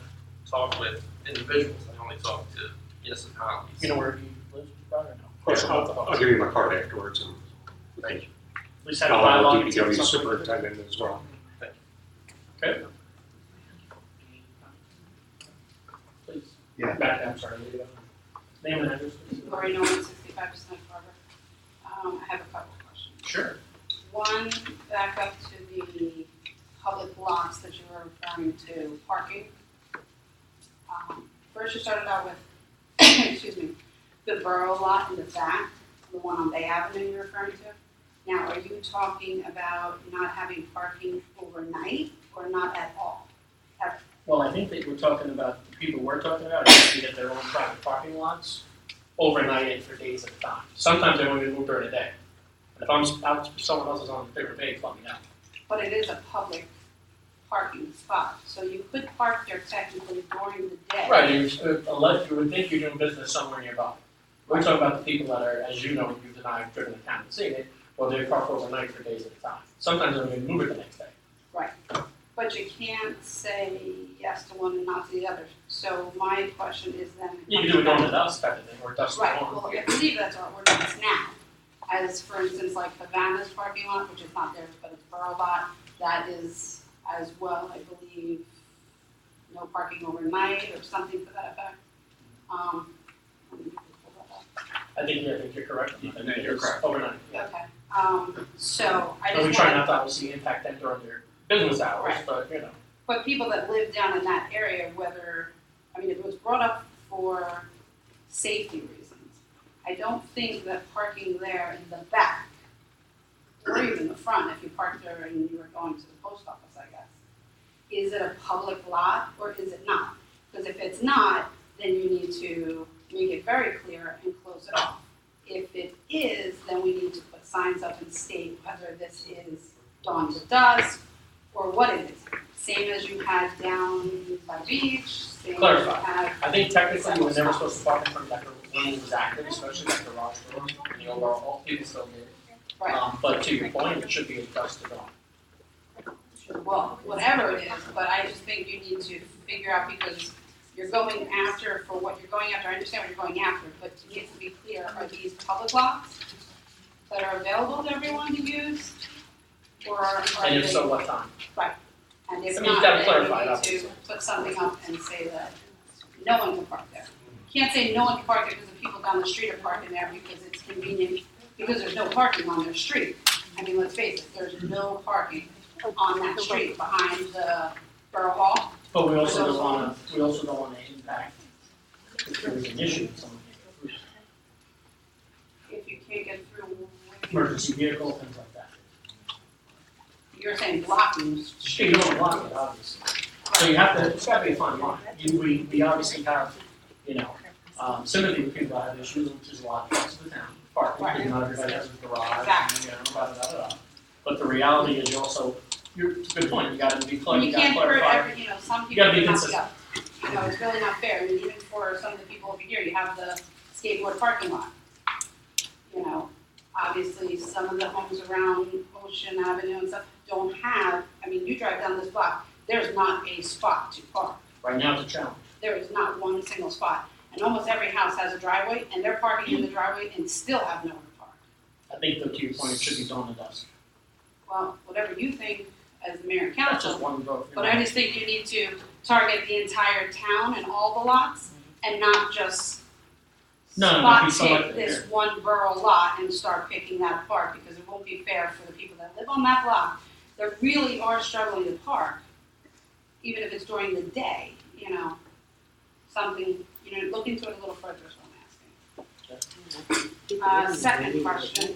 talk with individuals, they only talk to municipalities. You know where he lives, Brad, or no? Yes, I'll give you my card afterwards and Thank you. We just have a I'll have bylaw. the DPW superintendent as well. Okay. Please. Yeah. Back, I'm sorry. Name and address, please. Lori Nolan, 65 Smith Harbor. I have a couple of questions. Sure. One, back up to the public lots that you were referring to, parking. First you started out with, excuse me, the borough lot in the back, the one on Bay Avenue you're referring to. Now, are you talking about not having parking overnight or not at all? Ever? Well, I think that we're talking about, the people we're talking about, is to get their own private parking lots overnight and for days at a time. Sometimes they won't even move during the day. And if I'm out, someone else is on a bigger page, let me know. But it is a public parking spot, so you could park there technically during the day. Right, you would think you're doing business somewhere nearby. We're talking about the people that are, as you know, you've denied, driven the town and seen it, or they park overnight for days at a time. Sometimes they'll even move it the next day. Right, but you can't say yes to one and not to the other. So my question is then. You can do it dawn to dusk type of thing, or dusk to Right, dawn. well, I believe that's our ordinance now. As for instance, like Havana's parking lot, which is not theirs, but it's borough lot, that is as well, I believe, no parking overnight or something to that effect. Let me pull that up. I think you're correct. I think you're correct. Overnight. Okay, so I But we just try want, not to obviously impact them during their business hours, Right. but you know. but people that live down in that area, whether, I mean, it was brought up for safety reasons. I don't think that parking there in the back, or even the front, if you parked there and you were going to the post office, I guess, is it a public lot or is it not? Because if it's not, then you need to make it very clear and close it off. If it is, then we need to put signs up and state whether this is dawn to dusk or what it is. Same as you had down by the beach, same as you Clarify. had. I think technically you were never supposed to park in front of that when it was active, especially that garage door, and the overall, people still did. Right. But to your point, it should be a dusk to dawn. Well, whatever it is, but I just think you need to figure out, because you're going after for what you're going after, I understand what you're going after, but it needs to be clear, are these public lots that are available to everyone to use? Or are And if they- so, what time? Right, and if I mean, you not, gotta then clarify it, you need obviously. to put something up and say that no one can park there. You can't say no one can park there because the people down the street are parking there because it's convenient, because there's no parking on their street. I mean, let's face it, there's no parking on that street behind the Borough Hall. But we also don't wanna impact, if there was an issue with someone, If you can't get through, emergency vehicle, things like that. you're saying blocking. Sure, you don't wanna block it, obviously. So you have to, it's gotta be a fine line. We obviously have, sympathy with people that have issues, which is a lot of parts of the town, parking, because not everybody has a garage, and, blah, blah, blah, blah. But the reality is it's a good point, you gotta be clear, You you gotta can't hurt clarify. some You people gotta be cannot be consistent. up. It's really not fair, I mean, even for some of the people over here, you have the skateboard parking lot. Obviously, some of the homes around Ocean Avenue and stuff don't have, I mean, you drive down this block, there's not a spot to park. Right now it's a challenge. There is not one single spot, and almost every house has a driveway, and they're parking in the driveway and still have nowhere to park. I think that to your point, it should be dawn to dusk. Well, whatever you think as the mayor and That's council. just one vote. But I just think you need to target the entire town and all the lots, and not just No, be spot pick selective, this yeah. one borough lot and start picking that apart, because it won't be fair for the people that live on that block that really are struggling to park, even if it's during the day, something, look into it a little further is what I'm asking. Second question,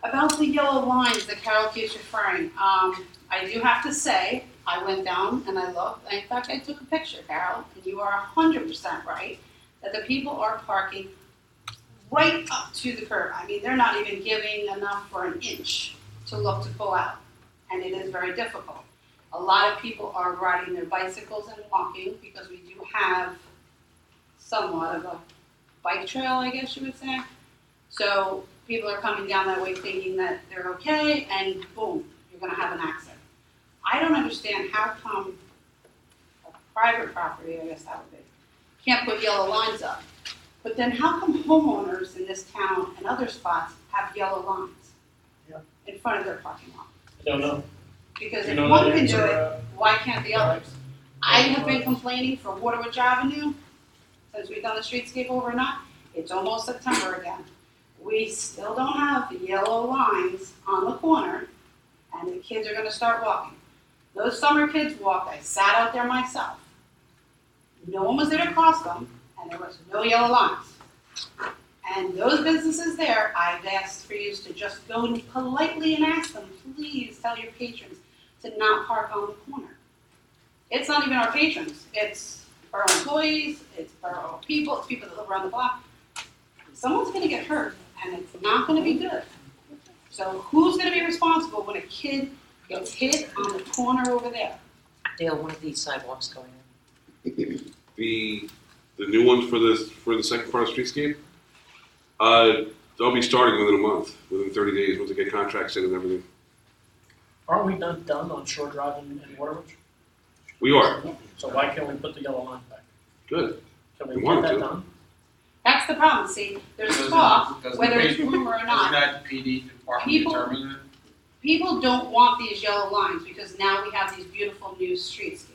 about the yellow lines that Carol keeps referring, I do have to say, I went down and I looked, in fact, I took a picture, Carol, and you are 100% right, that the people are parking right up to the curb. I mean, they're not even giving enough for an inch to look to pull out, and it is very difficult. A lot of people are riding their bicycles and walking, because we do have somewhat of a bike trail, I guess you would say. So people are coming down that way thinking that they're okay, and boom, you're gonna have an accident. I don't understand how come a private property, I guess that would be, can't put yellow lines up. But then how come homeowners in this town and other spots have yellow lines in front of their parking lot? I don't know. Because You if know one that can do answer, it, why can't the others? I have been complaining for Waterwich Avenue since we've done the streetscape overnight. It's almost September again. We still don't have the yellow lines on the corner, and the kids are gonna start walking. Those summer kids walked, I sat out there myself. No one was there to cross them, and there was no yellow lines. And those businesses there, I've asked for you to just go and politely and ask them, please tell your patrons to not park on the corner. It's not even our patrons, it's borough employees, it's borough people, it's people that live around the block. Someone's gonna get hurt, and it's not gonna be good. So who's gonna be responsible when a kid gets hit on the corner over there? Dale, when are these sidewalks going in? The new ones for the second part of streetscape, they'll be starting within a month, within 30 days, once they get contracts in and everything. Aren't we not done on Shore Drive and Waterwich? We are. So why can't we put the yellow line back? Good. Can We we get want that to. done? That's the problem, see, there's talk, whether it's rumor or not. Doesn't that PD department People- determine that? People don't want these yellow lines because now we have these beautiful new streetscape,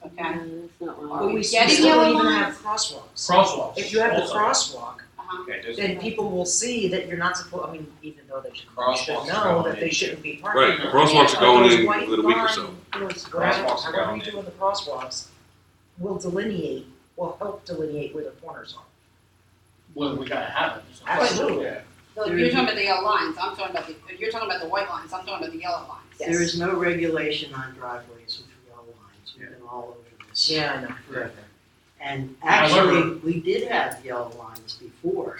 okay? That's not what But we getting still yellow even lines? have crosswalks. Crosswalks. If you have the also. crosswalk, Okay, does then people will see that you're not supposed, I mean, even though they should Crosswalks are know going that they in. shouldn't be parking. Right, the there. crosswalks are But going those in white within a week or line- so. Crosswalks Those are however going you in. do in the crosswalks will delineate, will help delineate where the corners are. Well, we gotta have it. Absolutely. Yeah. So you're talking about the yellow lines, I'm talking about you're talking about the white lines, I'm talking about the yellow lines. There is no regulation on driveways with yellow lines, we've been all over this. Yeah, I know. forever. And However- actually, we did have yellow lines before,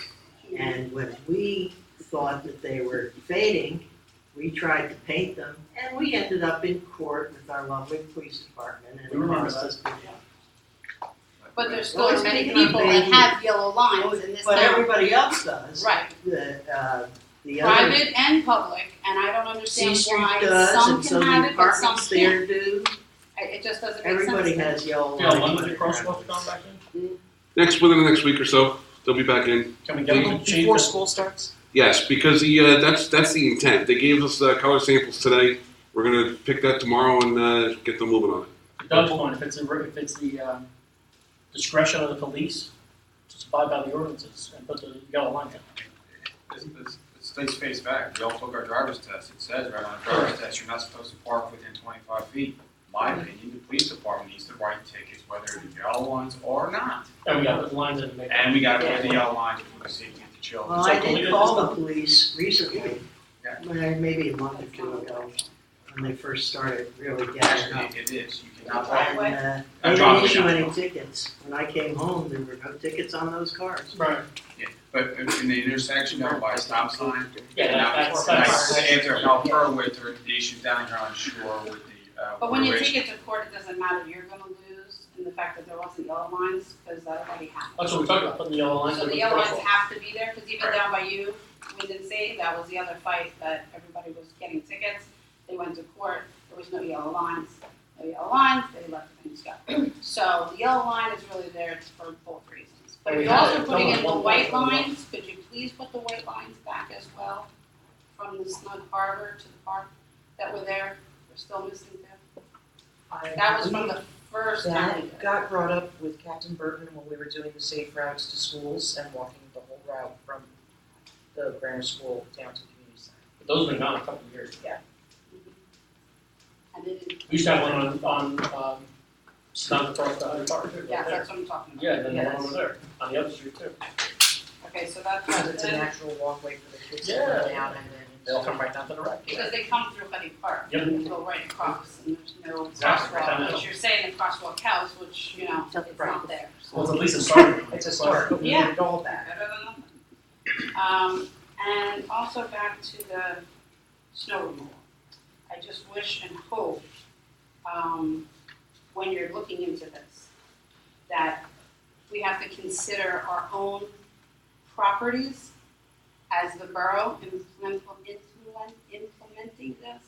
and when we thought that they were fading, we tried to paint them, and we ended up in court with our lovely police department, and We it remember cost that. us big. But there's Well, still it's many speaking of people that baby- have yellow lines in this But town. everybody else does. Right, The other, private and public, and I don't C understand Street why does, some and so can the have it, but some apartments can't. there do, It just doesn't make sense. everybody to me. has yellow Yeah, lines. limited crosswalks going back in? Within the next week or so, they'll be back in. Can we get them to change Before the- school starts? Yes, because that's the intent. They gave us color samples today. We're gonna pick that tomorrow and get them moving on it. Doug's point, if it's the discretion of the police, just abide by the ordinances and put the yellow line in. Let's face fact, we all took our driver's test, it says right on the driver's test, you're not supposed to park within 25 feet. In my opinion, the police department needs to write tickets whether it's yellow lines or not. And we got the lines in to make. And we gotta put the yellow lines for the safety of the children. Well, So I can we did get call this the done? police recently, Yeah. maybe a month or two ago, when they first started really getting up. Actually, it is, you cannot Right. park. And I they dropped didn't it issue down. any tickets. When I came home, there were no tickets on those cars. Right. But in the intersection down by a stop sign, Yeah, and that's after Helper with the issues down here on Shore with the, But when you Waterway. take it to court, it doesn't matter, you're gonna lose in the fact that there wasn't yellow lines, because that already happened. That's what we're talking about, putting the yellow lines So in the the yellow lines crosswalk. have to be there, because even Right. down by you, Wyndham City, that was the other fight, that everybody was getting tickets. They went to court, there was no yellow lines, they let things go. So the yellow line is really there for both reasons. But And we you're had also it putting in the going white one way. lines, could you please put the white lines back as well? From the Snug Harbor to the park that were there, we're still missing them. That was from the first time we did That it. got brought up with Captain Burton when we were doing the safe routes to schools and walking the whole route from the grammar school down to the community center. But those have been gone a couple of years. And they didn't, We used to have one on Snug across the Hyde Park. yeah, that's what I'm talking about. Yeah, and then the one Yes. over there, on the other street too. Okay, so that's, Because it's a then- natural walkway for the kids to Yeah. go down and then. They'll come right down to the right. because they come through Huddy Park, Yep. and go right across, and there's no Exactly, right down the crosswalk, hill. which you're saying a crosswalk house, which, you know, it's not there, so. Well, at least it started. It's a start, but we Yeah. need all that. Better than nothing. And also back to the snow removal. I just wish and hope, when you're looking into this, that we have to consider our own properties as the borough implementing this.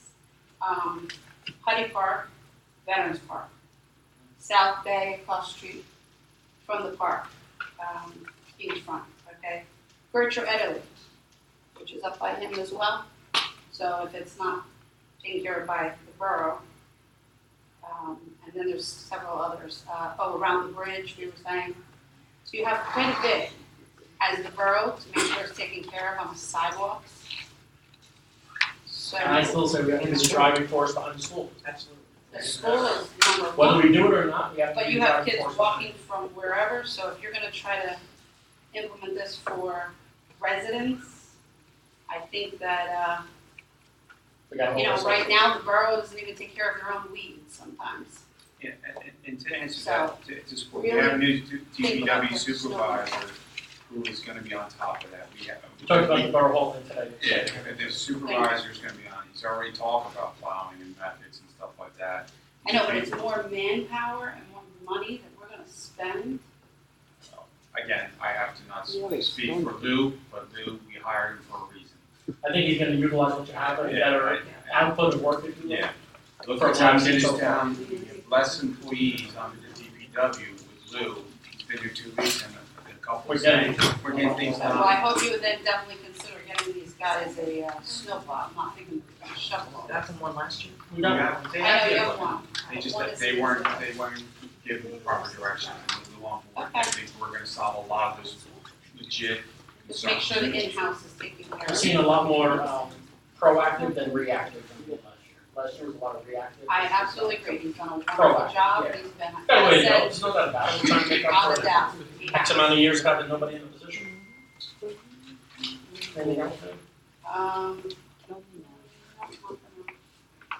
Huddy Park, Veterans Park, South Bay across the street from the park, beachfront, okay? Berkshire Italy, which is up by him as well. So if it's not taken care of by the borough, and then there's several others. Around the bridge, we were saying. So you have quite a bit as the borough to make sure it's taken care of on the sidewalks. So And I still say we have to be the driving force behind the school. Absolutely. the school is number Whether one, we do it or not, we have to but be you the have driving kids force. walking from wherever, so if you're gonna try to implement this for residents, I think that, We gotta you know, hold right ourselves. now, the borough doesn't even take care of their own weeds sometimes. Yeah, and to answer So, that, to support, we really have a new think about DPW the supervisor who is gonna be on top of that. We have. We talked about the borough hall thing today. Yeah, the supervisor's gonna be on, he's already talked about plowing and methods and stuff like that. I know, but it's more manpower and more money that we're gonna spend. Again, I have to not Yeah, speak for Lou, but Lou, we hired him for a reason. I think he's gonna utilize what you have, and Yeah. better output of work if you will. Yeah. Look For what's happened in so this far. town, we have less employees under the DPW with Lou, he's been here 2 weeks and a couple We're of getting- things. We're getting things Well, done. I hope you would then definitely consider getting these guys a snowplow, I'm not thinking a shovel. Got them one last year. We got Yeah, they I know have you been. have one. They just, What is they his, weren't given the proper direction and Lou on board. I Okay. think we're gonna solve a lot of those legit Just concerns. make sure the in-house is taken care We've of. seen a lot more proactive than reactive than we did last year. Last year was a lot of reactive. I absolutely agree, he's done a wonderful Proactive, job, yeah. he's been, Got a way to as go, I there's no doubt about it, we're trying to make said, up without for a doubt, he X has. amount of years of having nobody in the position. Anything else?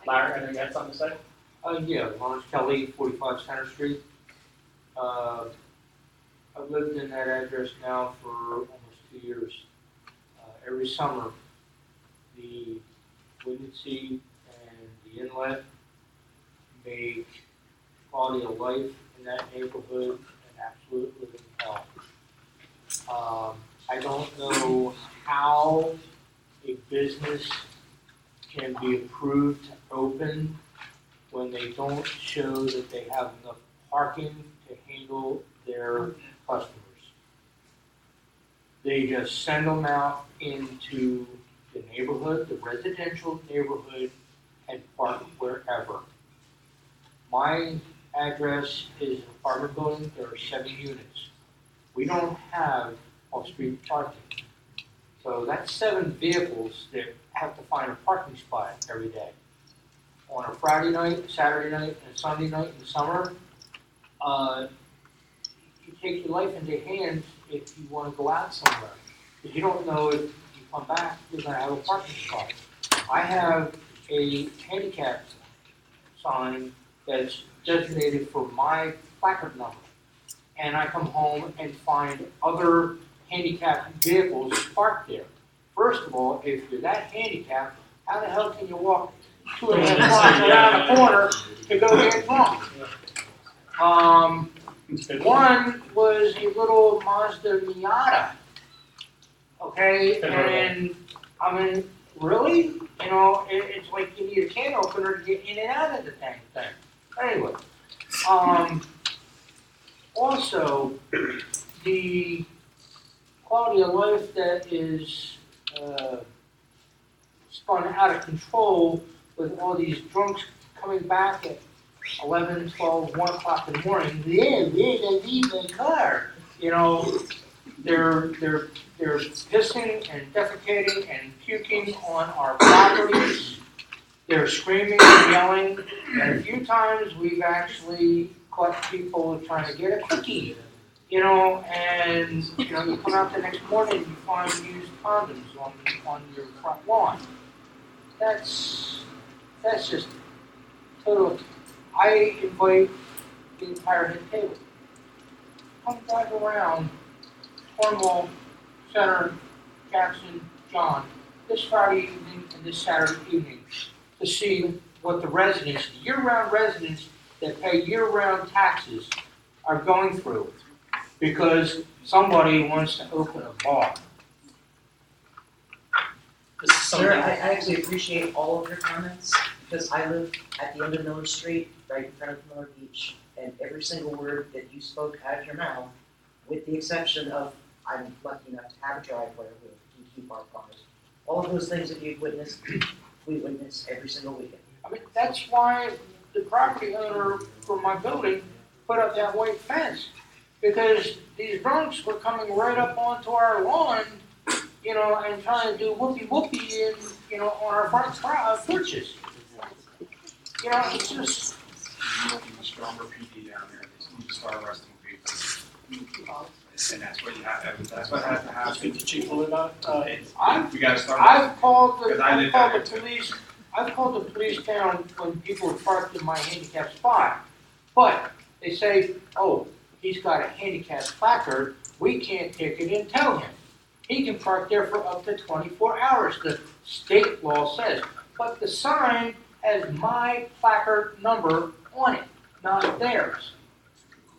Larry, I know you had something to say? Yeah, Lawrence Kelly, 45 Center Street. I've lived in that address now for almost 2 years. Every summer, the window seat and the inlet make quality of life in that neighborhood an absolute living hell. I don't know how a business can be approved to open when they don't show that they have enough parking to handle their customers. They just send them out into the neighborhood, the residential neighborhood, and park wherever. My address is an apartment building, there are 7 units. We don't have off-street parking. So that's 7 vehicles that have to find a parking spot every day. On a Friday night, Saturday night, and a Sunday night in the summer, you take your life into hand if you want to go out somewhere. Because you don't know if you come back, you're going to have a parking spot. I have a handicap sign that's designated for my placard number. And I come home and find other handicapped vehicles parked there. First of all, if you're that handicapped, how the hell can you walk 2.5 blocks around the corner to go get drunk? One was a little Mazda Miata. Okay, and I mean, really? You know, it's like you need a can opener to get in and out of the dang thing. Anyway, also, the quality of life that is spun out of control with all these drunks coming back at 11, 12, 1 o'clock in the morning. Yeah, I leave my car. You know, they're pissing and defecating and puking on our properties. They're screaming and yelling. And a few times we've actually caught people trying to get a cookie. You know, and you know, you come out the next morning and you find used condoms on your front lawn. That's just total. I invite the entire head table. Come drive around Cornwall, Center, Jackson, John, this Friday evening and this Saturday evening to see what the residents, year-round residents that pay year-round taxes are going through. because somebody wants to open a bar. This is Sir, something, I actually appreciate all of your comments, because I live at the end of Miller Street, right in front of Miller Beach, and every single word that you spoke out of your mouth, with the exception of, I'm lucky enough to have a driveway where we can keep our cars. All of those things that you've witnessed, we witness every single weekend. I mean, that's why the property owner for my building put up that white fence. Because these drunks were coming right up onto our lawn, you know, and trying to do whoopee in, you know, on our front porches. You know, it's just. You need a stronger PD down there, they need to start arresting people. And that's what you have, that's what has to I'll happen. speak to Chief Blue about it. We gotta start. I've called Because the, I I've live called down the there too. police, I've called the police down when people are parked in my handicapped spot. But they say, oh, he's got a handicapped placard, we can't ticket and tow him. He can park there for up to 24 hours, the state law says. But the sign has my placard number on it, not theirs.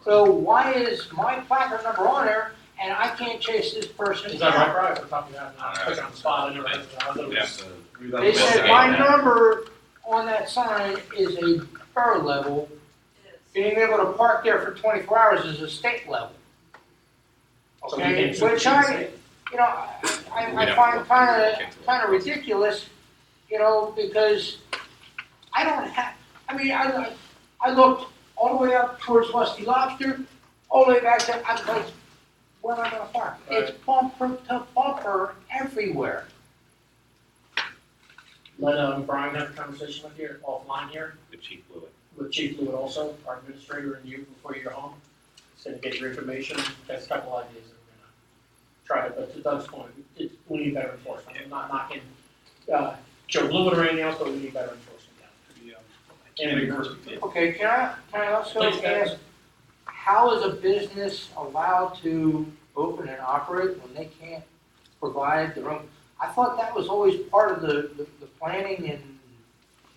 So why is my placard number on there and I can't chase this person Is that right, down? Brian? We're talking about, put you on the spot, I never heard of that. They said my number on that sign is a borough level. Being able to park there for 24 hours is a state level. So we Okay, can't sue which the I, state? you know, I find kind of ridiculous, you know, because I don't have, I mean, I looked all the way up towards Lusty Lobster, all the way back there, I was like, where am I gonna park? It's bumper to bumper everywhere. Let Brian have a conversation with you offline here, The chief blew it. with Chief Blue also, our administrator, and you before you go home. He's gonna get your information, has a couple ideas that we're gonna try to, but to Doug's point, we need better enforcement. I'm not knocking, Joe Blewett or anything else, but we need better enforcement down. Okay, can I also Please, go ahead. ask, how is a business allowed to open and operate when they can't provide their own? I thought that was always part of the planning and,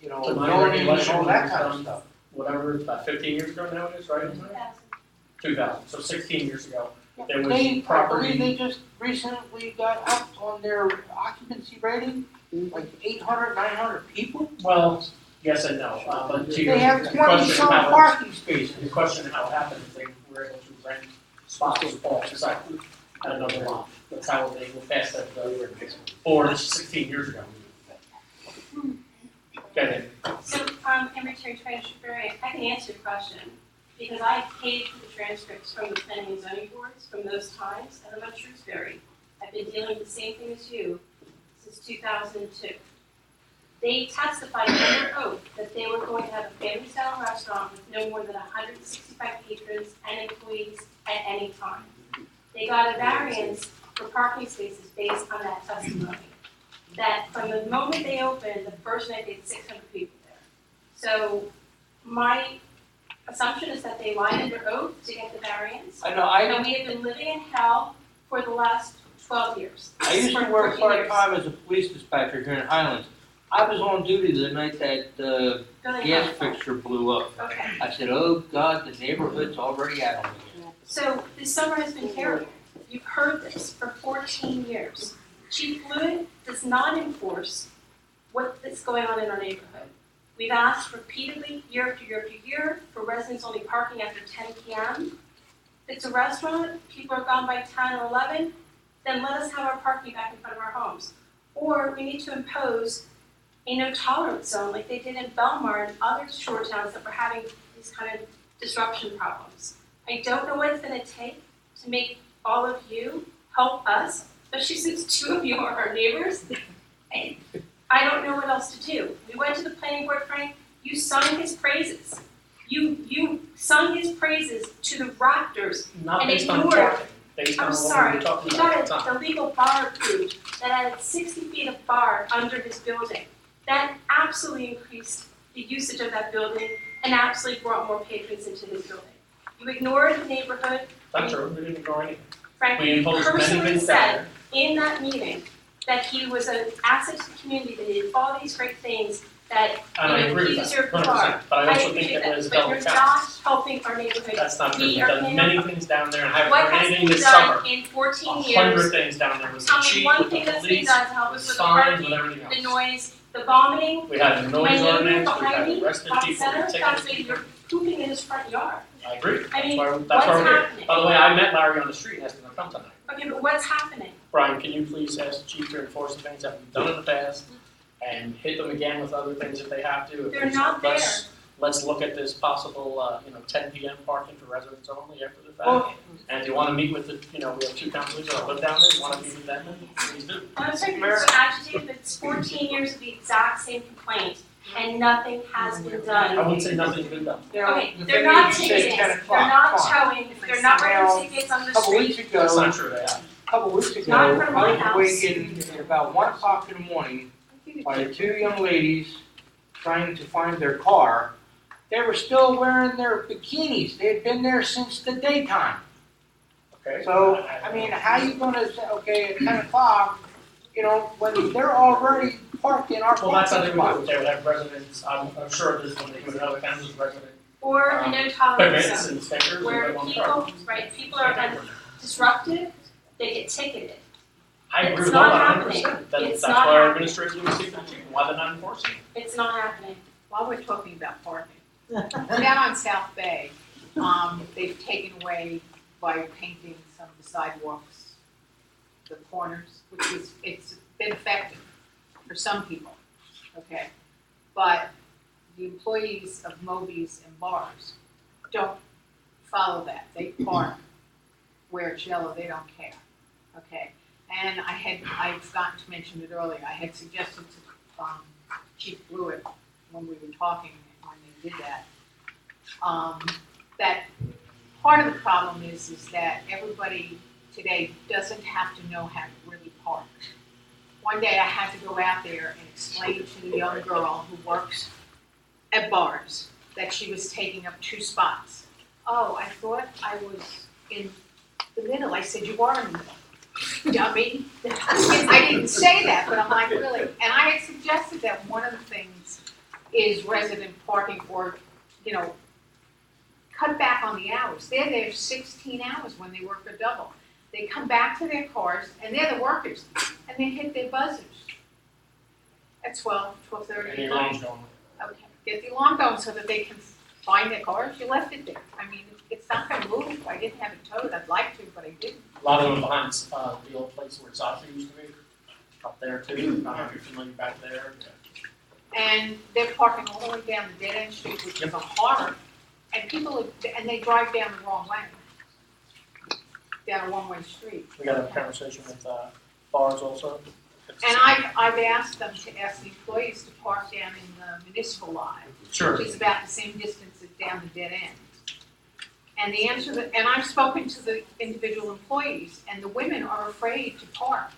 you know, So my zoning and regulation all that was kind of done, stuff. whatever, about 15 years ago now it is, right? 2000, so 16 years ago. There was They, I believe property, they just recently got up on their occupancy rating, like 800, 900 people. well, yes and no, but to your They have question 20 of some how parking spaces. the question of how it happened is they were able to rent spots off the site at another lot. That's how they were passed that, 16 years ago. Okay, So, in return, Treasurer, I can answer your question, because I paid for the transcripts from the planning and zoning boards from those times, and I'm a Shrewsbury. I've been dealing with the same thing as you since 2002. They testified under oath that they were going to have a family-style restaurant with no more than 165 patrons and employees at any time. They got a variance for parking spaces based on that testimony. That from the moment they opened, the first night they had 600 people there. So my assumption is that they lied under oath to get the variance. I know, And we have been living in hell for the last 12 years. I used to For work 14 years. part-time as a police dispatcher here in Highlands. I was on duty the night that Go ahead. gas fixture blew up. Okay. I said, oh God, the neighborhood's already out on me. So this summer has been terrible. You've heard this for 14 years. Chief Blewett does not enforce what is going on in our neighborhood. We've asked repeatedly, year after year after year, for residents only parking after 10 p.m. If it's a restaurant, people are gone by 10 or 11, then let us have our parking back in front of our homes. Or we need to impose a no tolerance zone like they did in Belmar and other shore towns that were having these kind of disruption problems. I don't know what it's going to take to make all of you help us, especially since two of you are our neighbors. I don't know what else to do. We went to the planning board, Frank. You sung his praises. You sung his praises to the raptors not and based on ignored. parking, based on I'm what we sorry. were talking He about at the got time. the legal bar approved that had 60 feet of bar under his building. That absolutely increased the usage of that building and absolutely brought more patrons into his building. You ignored the neighborhood. Not true, we didn't ignore anything. Frank, We you imposed many personally things down said there. in that meeting that he was an asset to the community, that he did all these great things, that, And I you know, agree with use that, your 100%, car. but I also think appreciate that there's but double you're counts. not helping our neighborhood. That's not true. We We've are done paying many things down there, and I haven't What heard has anything been this done summer. in 14 100 years? things down there with the Tell me chief, one with thing the that's been police, done to help with us with the signs, parking, with everything the else. noise, the vomiting. We had a My noise neighbor ordinance, we behind had me, arrested Bob people, Center, we tells me ticketed you're people. pooping in his front yard. I agree. I mean, That's what's why we're here. happening? By the way, I met Larry on the street and asked him to come tonight. Okay, but what's happening? Brian, can you please ask the chief to enforce the things that we've done in the past and hit them again with other things if they have to? If They're there's- not there. Let's look at this possible, 10 p.m. parking for residents only after the fact. Well- And if you want to meet with the, we have 2 councilors that live down there, you want to meet with them, please do. I'm sorry you're so agitated, but it's 14 years of the exact same complaint, and nothing has been I done. wouldn't say nothing's been done. You know, Okay, the they're thing not is, you said ticketing, 10 they're o'clock, not fine. towing, they're not Now, writing tickets on the A couple weeks street. That's ago, not true, they have. a couple weeks ago, Not in front of my I was house. awakened at about 1 o'clock in the morning by 2 young ladies trying to find their car. They were still wearing their bikinis. They had been there since the daytime. Okay. So, I mean, how you gonna say, okay, at 10 o'clock, when they're already parked in our Well, that's how they parking would do it. spots? They would have residents, I'm sure this one, they would have councils, resident Or a no tolerance permits zone, and stickers and where they won't park. people are disruptive, they get ticketed. I agree It's with not all happening. 100%. It's That's not why our happening. administration is seeking to, why they're not enforcing it. It's not happening. While we're talking about parking, down on South Bay, they've taken away by painting some of the sidewalks, the corners, it's been effective for some people, okay? But the employees of Moby's and bars don't follow that. They park where it's yellow, they don't care, okay? And I've forgotten to mention it earlier, I had suggested to Chief Blewett when we were talking, when they did that, that part of the problem is that everybody today doesn't have to know how to really park. One day I had to go out there and explain to the young girl who works at bars that she was taking up 2 spots. Oh, I thought I was in the middle. I said, you are in the middle. Dummy. I didn't say that, but I'm like, really? And I had suggested that one of the things is resident parking or, cut back on the hours. They're there 16 hours when they work a double. They come back to their cars, and they're the workers, and they hit their buzzers at 12, 12:30 And the at alarm's night. going. Okay, get the alarm going so that they can find their cars. You left it there. I mean, it's not gonna move. I didn't have it towed. I'd like to, but I didn't. A lot of them behind the old place where Sasha used to be, up there too. I don't know if you're familiar back there. And they're parking all the way down the dead end street, which is a horror. And they drive down the wrong way, down a one-way street. We got a conversation with bars also. And I've asked them to ask the employees to park down in the municipal lot. Sure. Which is about the same distance as down the dead end. And the answer and I've spoken to the individual employees, and the women are afraid to park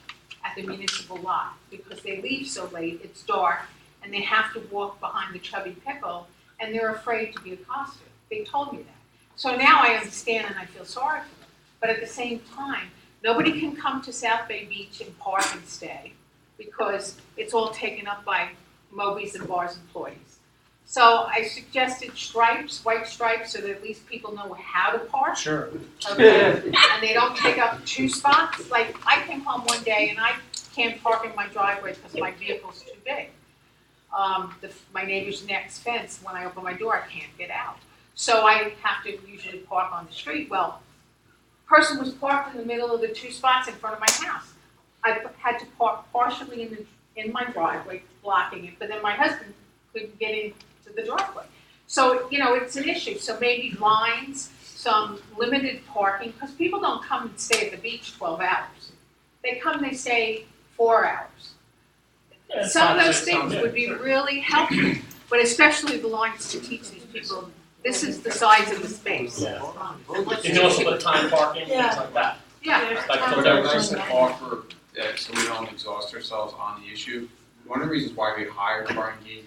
at the municipal lot because they leave so late, it's dark, and they have to walk behind the Chubby Pickle, and they're afraid to be accosted. They told me that. So now I understand and I feel sorry for them. But at the same time, nobody can come to South Bay Beach and park and stay because it's all taken up by Moby's and Bar's employees. So I suggested stripes, white stripes, so that at least people know how to park. Sure. Okay. And they don't take up 2 spots. Like, I came home one day and I can't park in my driveway because my vehicle's too big. My neighbor's next fence, when I open my door, I can't get out. So I have to usually park on the street. Well, person was parked in the middle of the 2 spots in front of my house. I had to park partially in my driveway, blocking it, but then my husband couldn't get into the driveway. So, it's an issue. So maybe lines, some limited parking, because people don't come and stay at the beach 12 hours. They come, they stay 4 hours. Yeah, Some of 5, those 6 things sounds would be really helpful, but especially the lines to teach these people, this is the size of the space. Yeah. And let's You can also just- put time parking, things like that. Yeah. Like So for that those- nice to offer, so we don't exhaust ourselves on the issue. One of the reasons why we hired Brian Gagan,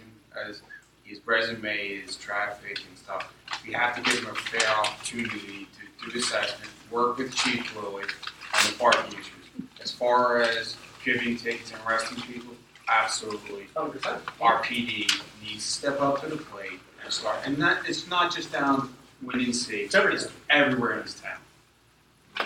as his resume, his traffic and stuff, we have to give him a fair opportunity to do the assessment, work with Chief Lilly on the parking issues. As far as giving tickets and arresting people, absolutely, 100%. our PD needs to step up to the plate and start, and that, it's not just down within city, it's everywhere in this town.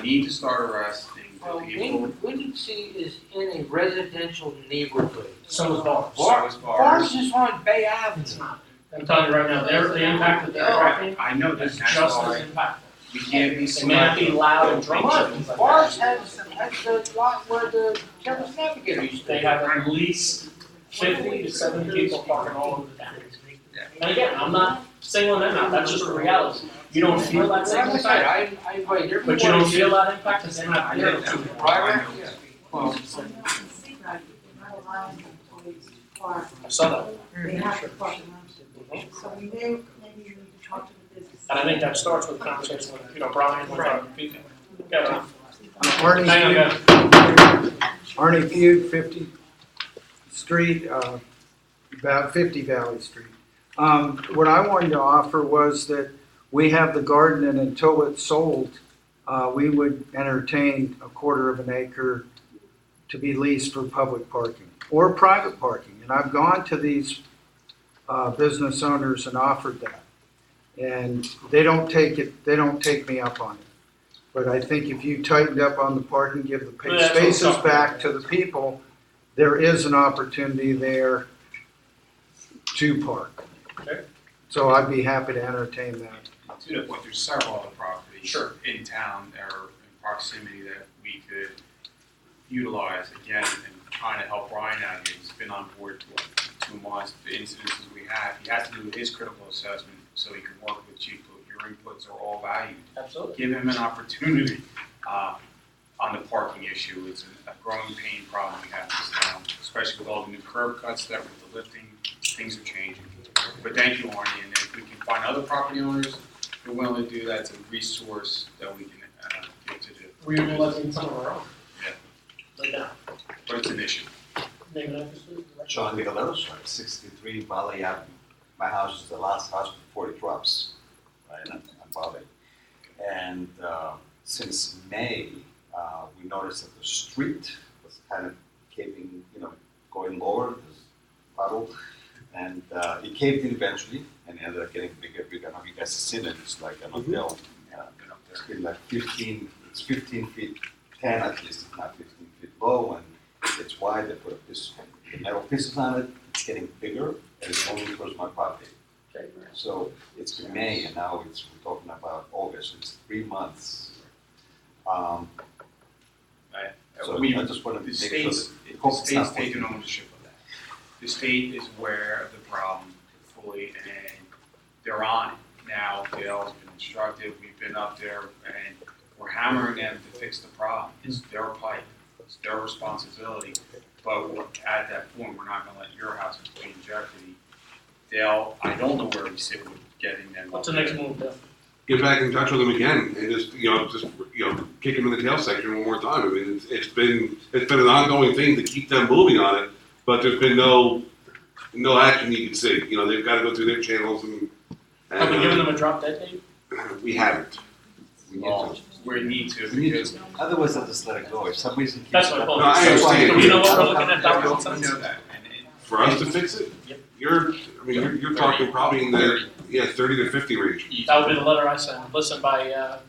We need to start arresting Well, the people. Windy City is in a residential neighborhood. So is bars. So is bars. Bars is on Bay Avenue. It's not. I'm telling you right now, the impact that they're having I know that, is that's just why as impactful. we can't be They may not be loud and drunk. Come on, Bars has the lot where the Terrace Navigator used to be. They have at least 50 to 70 people parking all over the town. And again, I'm not singling them out, that's just the reality. You don't feel that same Like I said, impact, I invite everyone. but you don't feel that impact because they're not there. Right, yeah. Well, I saw that. They have to park. So we may, maybe we need to talk to the business. And I think that starts with a conversation with, Brian, with people. Yeah. Arnie Hang on, Feud, guys. Arnie Feud, 50th Street, about 50 Valley Street. What I wanted to offer was that we have the garden, and until it's sold, we would entertain a quarter of an acre to be leased for public parking or private parking. And I've gone to these business owners and offered that. And they don't take me up on it. But I think if you tightened up on the parking, give the Yeah, that's what I'm spaces talking back about. to the people, there is an opportunity there to park. Okay. So I'd be happy to entertain that. To the point, there's several other properties Sure. in town that are in proximity that we could utilize again and trying to help Brian out here. He's been on board for 2 months. The incidences we have, he has to do his critical assessment so he can work with Chief. Your inputs are all valued. Absolutely. Give him an opportunity on the parking issue. It's a growing pain problem we have in this town, especially with all the new curb cuts that with the lifting, things are changing. But thank you, Arnie, and if we can find other property owners who are willing to do that, it's a resource that we can give to the. We're utilizing some of our own. Yeah. Right now. But it's an issue. Name and address, please. John Nicoleros, 63 Valley Avenue. My house is the last house before it drops, right, on Valley. And since May, we noticed that the street was kind of caving, going lower, this puddle. And it caved in eventually, and ended up getting bigger. I don't know if you guys have seen it, it's like an uphill. It's been like 15 feet, 10 at least, if not 15 feet low, and it's wide. They put the metal pieces on it. It's getting bigger, and it's only towards my property. So it's been May, and now we're talking about August. So it's 3 months. So I just want to make sure that The state's taking ownership of that. The state is aware of the problem fully, and they're on it. Now, Dale's been instructed, we've been up there, and we're hammering them to fix the problem. It's their pipe, it's their responsibility, but at that point, we're not gonna let your house be in jeopardy. Dale, I don't know where we sit with getting them. What's the next move, Dale? Get back in touch with them again and just kick them in the tail section one more time. I mean, it's been an ongoing thing to keep them moving on it, but there's been no action you can see. They've got to go through their channels and Have we given them a drop dead date? We haven't. We need to. Because otherwise, I'll just let it go. If some reason keeps That's my it point. No, I understand. Do we know what we're looking at, Dr. Wilson? We know that. For us to fix it, you're talking probably in the 30 to 50 range. That would be the letter I send. Listen, by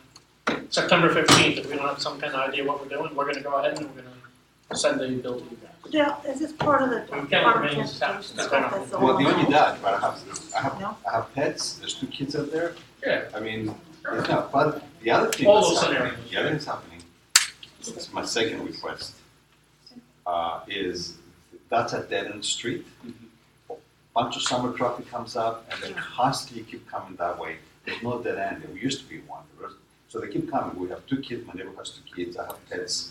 September 15th, if we don't have some kind of idea what we're doing, we're gonna go ahead and we're gonna send the bill to you guys. Dale, is this part of the We can't Department of remain staff. Transportation That's stuff? right. That's the Well, the whole- only that, but I have pets. There's 2 kids out there. Yeah. I mean, yeah, but the other thing All that's those happening, scenarios. the other thing that's happening, it's my second request, is that's a dead-end street. Bunch of summer traffic comes up, and they constantly keep coming that way. There's no dead end. There used to be one. So they keep coming. We have 2 kids. My neighbor has 2 kids. I have pets.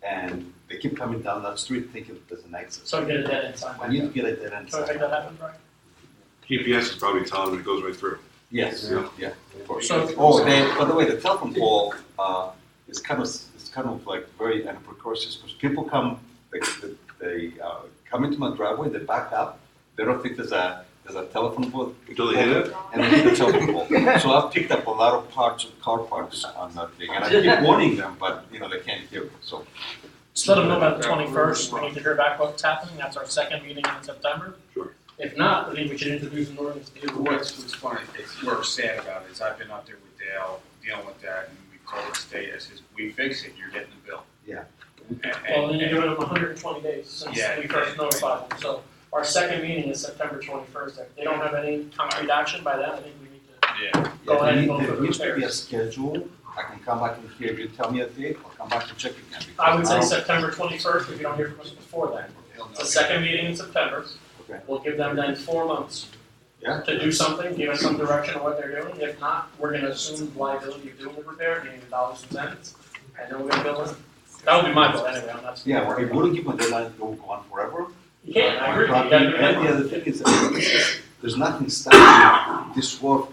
And they keep coming down that street thinking there's an exit. So get a dead end sign. I need to get a dead end So I sign. think that happens, right? GPS is probably telling them it goes right through. Yes, yeah, of course. So- By the way, the telephone pole is kind of like very precocious because people come, they come into my driveway, they back up, they don't think there's a telephone pole until they hit it, and they hit the telephone pole. So I've picked up a lot of car parts on that thing, and I keep warning them, but they can't hear me. So Just let them know about the 21st, we need to hear back what's happening, that's our second meeting in September. Sure. If not, I think we should introduce an ordinance. What's funny, what's sad about it is I've been up there with Dale, dealing with that, and we told the state, I says, we fix it, you're getting the bill. Yeah. Well, then you're doing it 120 days since Yeah. we first notified them, so our second meeting is September 21st. If they don't have any concrete action by then, I think we need to Yeah. go ahead and go There for needs to be a repairs. schedule. I can come back and hear you tell me a date, or come back and check again. because I would say don't- September 21st, if you don't hear from us before then. It's the second meeting in September. Okay. We'll give them then 4 months Yeah. to do something, give us some direction on what they're doing. If not, we're gonna assume the liability of doing the repair, meaning the dollars and cents, and then we're gonna bill them. That would be my vote anyway, I'm not. Yeah, well, it wouldn't give a deadline to go on forever. You can't, I agree, you gotta do And the that. other thing is, there's nothing stopping this work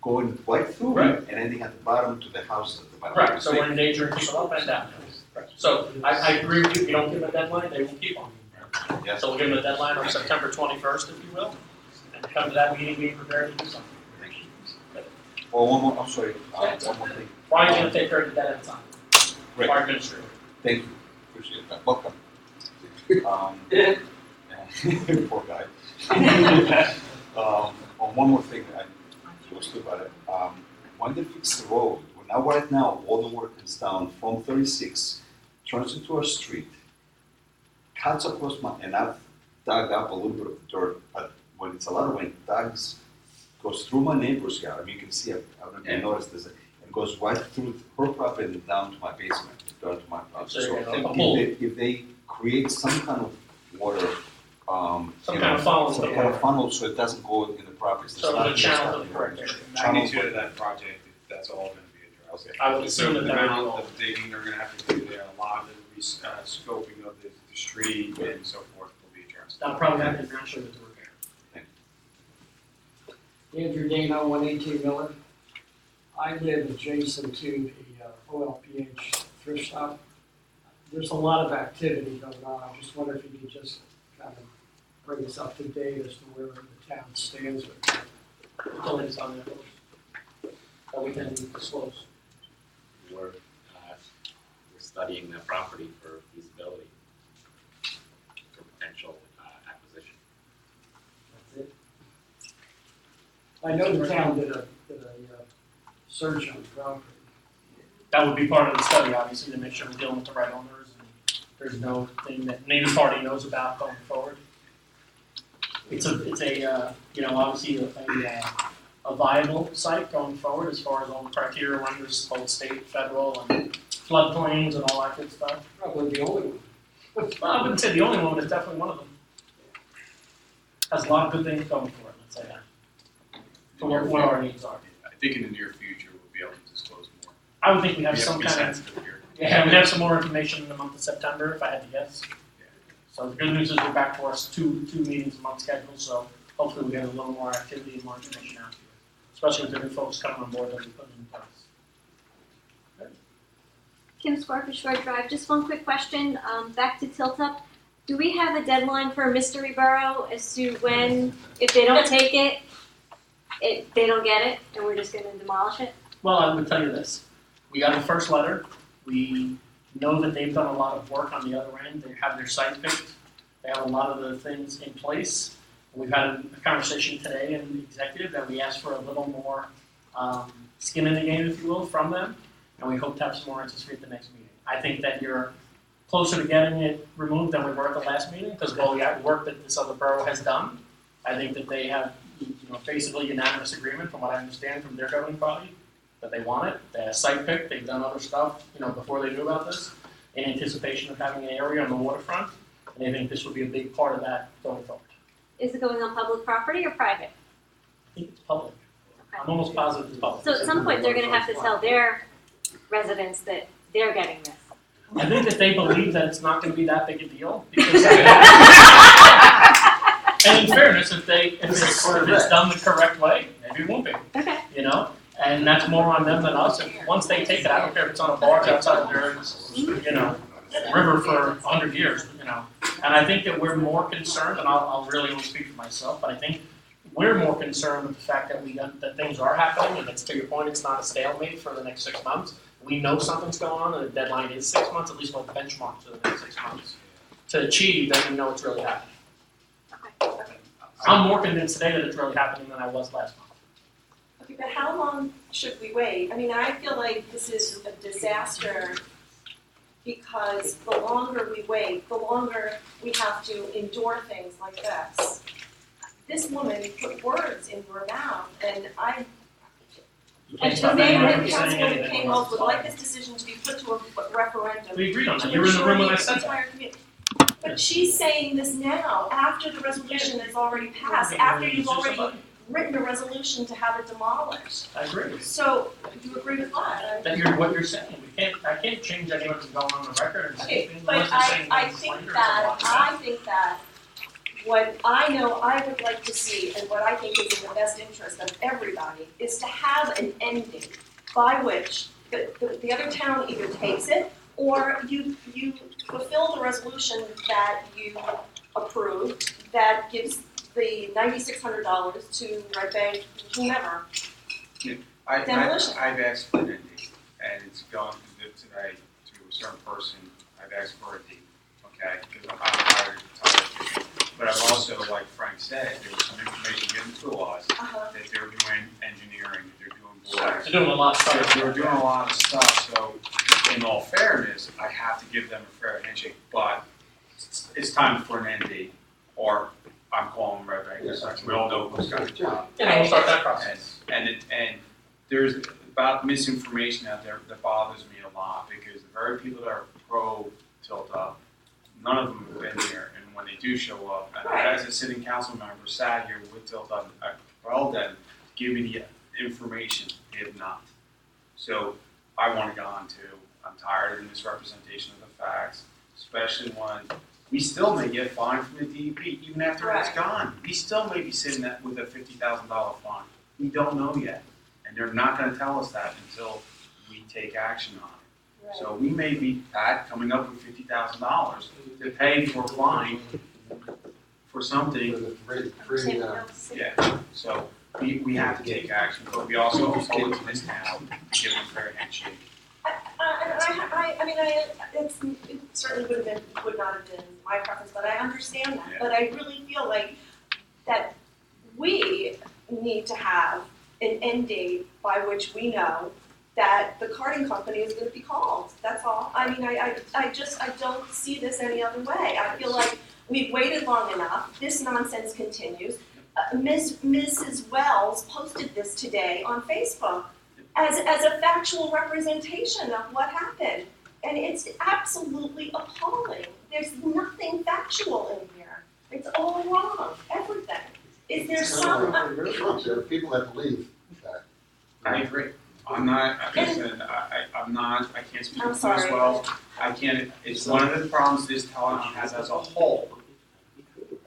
going right through Right. and ending at the bottom to the house at the bottom. Right, so we're endangering people up and down. So I agree with you, if you don't give them a deadline, they will keep on. Yeah. So we'll give them a deadline of September 21st, if you will, and come to that meeting being prepared to do something. Oh, one more, I'm sorry, one more thing. Brian's gonna take care of that at a time. Great. Our administrator. Thank you, appreciate that, welcome. Poor guy. On one more thing, I just about it, when they fix the road, well, now right now, all the work is down from 36, turns into a street, cuts across my, and I've dug up a little bit of dirt, but when it's a lot of rain, goes through my neighbor's yard. I mean, you can see, I don't know if you noticed this, and goes right through her property and down to my basement, down to my property. So So you're gonna- a pool. if they create some kind of water, Some you kind know, of funnel. some kind of funnel, so it doesn't go in the properties. So the channel to the correct area. Magnitude of that project, that's all gonna be addressed. I would assume that The that would amount be all. of digging they're gonna have to do there, a lot of the scoping of the street and so forth will be addressed. That'll probably happen naturally with the repair. Andrew Dano, 118 Miller. I live adjacent to the OLPH thrift shop. There's a lot of activity going on. I just wonder if you could just kind of bring us up to date as to where the town stands with that. The latest on that, that we can disclose. We're studying the property for feasibility, for potential acquisition. That's it. I know the town did a search on the property. That would be part of the study, obviously, to make sure we're dealing with the right owners and there's no thing that neither party knows about going forward. It's a you know, obviously a viable site going forward as far as all the criteria renders, both state, federal, and floodplains and all that good stuff. Probably the only one. Well, I wouldn't say the only one, but it's definitely one of them. Has a lot of good things going for it, let's say that. For what our needs are. I think in the near future, we'll be able to disclose more. I would think we have to some be kind of, sensitive here. yeah, we have some more information in the month of September, if I had to guess. So the good news is we're back to our two meetings a month schedule, so hopefully we get a little more activity and more information out to you. Especially with the new folks coming on board that we put in place. Kim Sparker, Shore Drive. Just one quick question, back to Tilt Up. Do we have a deadline for Mystery Borough as to when, if they don't take it, they don't get it, and we're just gonna demolish it? Well, I would tell you this, we got the first letter, we know that they've done a lot of work on the other end, they have their site picked, they have a lot of the things in place. We've had a conversation today in the executive that we asked for a little more skin in the game, if you will, from them, and we hope to have some more answers for you at the next meeting. I think that you're closer to getting it removed than we were at the last meeting, because of all the work that this other borough has done. I think that they have, basically unanimous agreement, from what I understand from their governing body, that they want it. They had a site pick, they've done other stuff, before they knew about this, in anticipation of having an area on the waterfront, and they think this will be a big part of that going forward. Is it going on public property or private? I think it's public. I'm almost positive it's public. So at some point, they're gonna have to tell their residents that they're getting this. I think that they believe that it's not gonna be that big a deal, because and in fairness, if it's done the correct way, maybe it won't be. Okay. And that's more on them than us. And once they take it, I don't care if it's on a barge outside their, river for 100 years, And I think that we're more concerned, and I'll really only speak for myself, but I think we're more concerned with the fact that that things are happening, and it's, to your point, it's not a stalemate for the next 6 months. we know something's going on and the deadline is 6 months, at least we'll benchmark to the next 6 months to achieve, then we know it's really happening. I'm more convinced today that it's really happening than I was last month. Okay, but how long should we wait? I mean, I feel like this is a disaster because the longer we wait, the longer we have to endure things like this. This woman put words in her mouth, and the mayor and councilwoman King-Holt would like this decision to be put to a referendum. We agreed on that. to You were in the ensure room when the I said that. entire community- But she's saying this now, after the resolution is already passed, after you've already written a resolution to have it demolished. I agree. So, do you agree with what? That what you're saying. I can't change anyone from going on the record and saying Okay, things but unless they're saying I things think later. that what I know I would like to see and what I think is in the best interest of everybody is to have an ending by which the other town either takes it or you fulfill the resolution that you approved that gives the $9,600 to Red Bank, whomever. Demolition. I've asked for an ending, and it's gone today to a certain person. I've asked for a date, okay? Because I'm tired. But I've also, like Frank said, there was some information given to us that they're doing engineering, that they're doing boards. They're doing a lot of stuff. They're doing a lot of stuff. So, in all fairness, I have to give them a fair handshake. But it's time for an end date, or I'm calling Red Bank. We all know who's got the job. Yeah, we'll start that process. And there's about misinformation out there that bothers me a lot because the very people that are pro tilt up, none of them have been here. And when they do show up, and I, as a sitting council member, sat here with tilt up, I told them, give me the information. They have not. So I want to go on to, I'm tired of the misrepresentation of the facts, especially when we still may get fined from the DEP even after it's gone. We still may be sitting with a $50,000 fine. We don't know yet. And they're not going to tell us that until we take action on it. Right. So we may be coming up with $50,000 to pay for a fine for something. Yeah. So we have to take action, but we also owe it to this town to give them a fair handshake. It certainly would not have been my preference, but I understand that. Yeah. But I really feel like that we need to have an end date by which we know that the carting company is going to be called. That's all. I mean, I don't see this any other way. I feel like we've waited long enough. This nonsense continues. Mrs. Wells posted this today on Facebook as a factual representation of what happened. And it's absolutely appalling. There's nothing factual in here. It's all wrong, everything. Is there some... There are people that believe that. I agree. I'm not, like I said, I can't speak for as well. I can't, it's one of the problems this town has as a whole,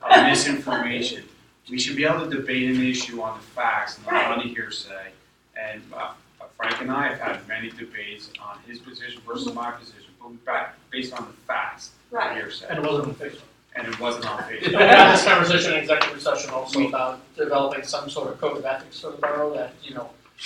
of misinformation. We should be able to debate an issue on the facts, not on the hearsay. And Frank and I have had many debates on his position versus my position, but based on the facts, not hearsay. And it wasn't on Facebook. And it wasn't on Facebook. We had this conversation in executive session also about developing some sort of code of ethics for the borough that,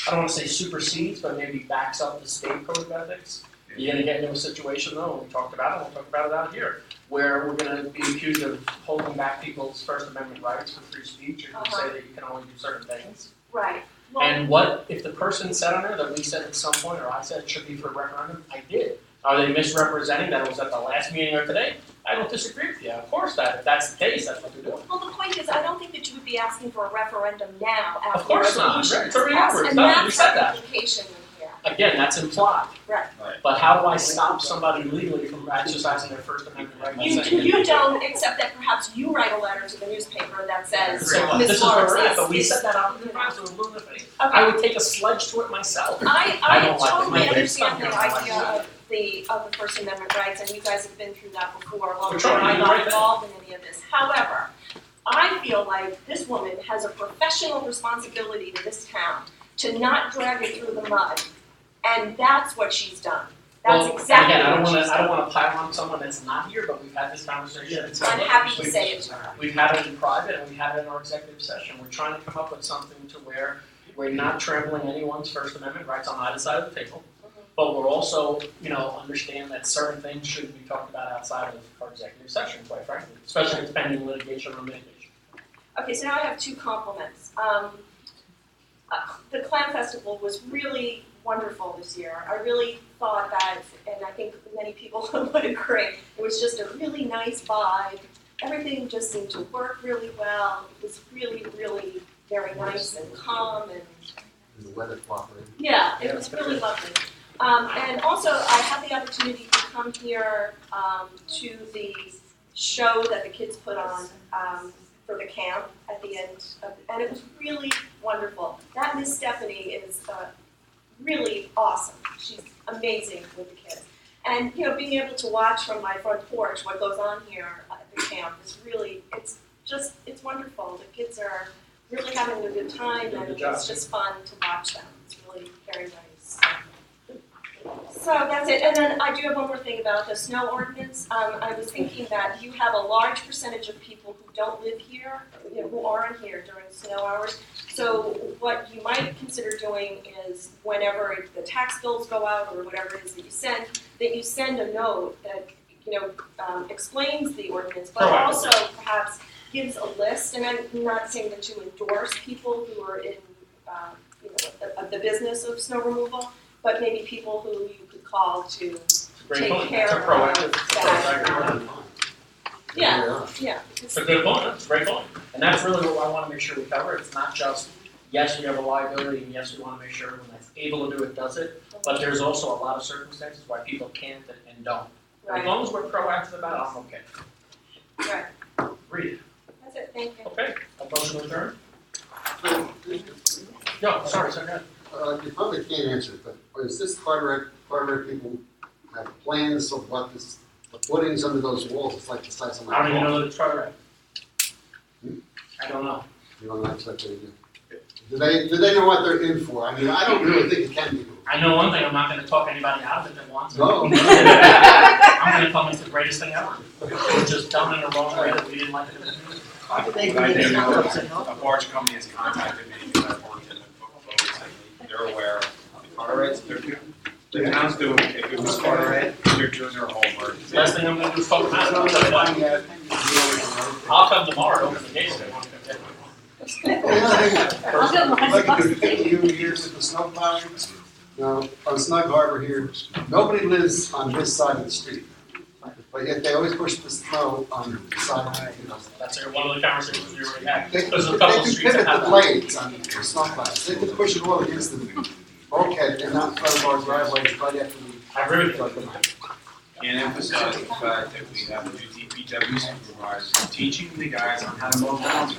I don't want to say supersedes, but maybe backs up the state code of ethics. You're going to get into a situation, though, and we talked about it, we'll talk about it out here, where we're going to be accused of holding back people's First Amendment rights for free speech. You're going to say that you can only do certain things. Right. Well, and what if the person said on there that we said at some point, or I said it should be for a referendum? I did. Are they misrepresenting that it was at the last meeting or today? I don't disagree with you. Of course, if that's the case, that's what they're doing. Well, the point is, I don't think that you would be asking for a referendum now after Of course the not. resolution Right. It's already over. It's and done. We that's said the that. implication in here. Again, that's implied. Right. But how do I stop somebody legally from exercising their First Amendment right? You don't, except that perhaps you write a letter to the newspaper that says, This Ms. is where we're Lawrence at, but we is... set that up in the past with a blue in the face. I would take a sledge to it myself. I totally it. understand the idea of the First Amendment rights, and you guys have been through that before, long We're before trying to I do the got right thing. involved in any of this. However, I feel like this woman has a professional responsibility to this town to not drag it through the mud, and that's what she's done. That's exactly again, I what she's don't done. want to pile on someone that's not here, but we've had this conversation. I'm happy to say it to her. We've had it in private and we've had it in our executive session. We're trying to come up with something to where we're not trampling anyone's First Amendment rights on either side of the table. But we're also, understand that certain things shouldn't be talked about outside of our executive session, quite frankly, especially if it's pending litigation or mitigation. Okay, so now I have two compliments. The Clam Festival was really wonderful this year. I really thought that, and I think many people would agree, it was just a really nice vibe. Everything just seemed to work really well. It was really, really very nice and calm and The weather cooperated. yeah, it was really lovely. And also, I had the opportunity to come here to the show that the kids put on for the camp at the end, and it was really wonderful. That Miss Stephanie is really awesome. She's amazing with the kids. And being able to watch from my front porch what goes on here at the camp is really, it's wonderful. The kids are really having a good time, and it's just fun to watch them. It's really very nice. So that's it. And then I do have one more thing about the snow ordinance. I was thinking that you have a large percentage of people who don't live here, who aren't here during snow hours. So what you might consider doing is whenever the tax bills go out or whatever it is that you send a note that explains the ordinance, but also perhaps gives a list. And I'm not saying that you endorse people who are in the business of snow removal, but maybe people who you could call to take care of that. Yeah. It's a good point, it's a great point. And that's really what I want to make sure we cover. It's not just, yes, we have a liability, and yes, we want to make sure everyone that's able to do it does it, but there's also a lot of circumstances why people can't and don't. Right. As long as we're proactive about it, I'm okay. Right. Read it. That's it, thank you. Okay, a motion to adjourn? No, sorry, go ahead. You probably can't answer it, but is this Carteret people have plans of what the footings under those walls is like the size of my I don't even car? know that it's Carteret. I don't know. You don't know what they do. Do they know what they're in for? I mean, I don't really think it can be. I know one thing, I'm not gonna talk anybody out of it that wants it. No. I'm gonna tell them it's the greatest thing ever. It was just done in a wrong way that we didn't like it. I do know a barge company has contacted me because I've worked in the boats, and they're aware of the Carterets. The town's doing, if it was Carteret, they're doing their homework. Last thing I'm gonna do is talk about it. I'll come tomorrow, open the gates. If they want to come in. Like the 50 years of the snow plowing, on Snug Harbor here, nobody lives on this side of the street. But yet they always push the snow on the side. That's one of the conversations we already had. They There's a couple of can streets that pivot have the that. blades on the snow plows. They can push it all against the bulkhead and not front of our driveways right after we. I agree with you. Can't emphasize the fact that we have a new DPW supervisor teaching the guys on how to mow lawns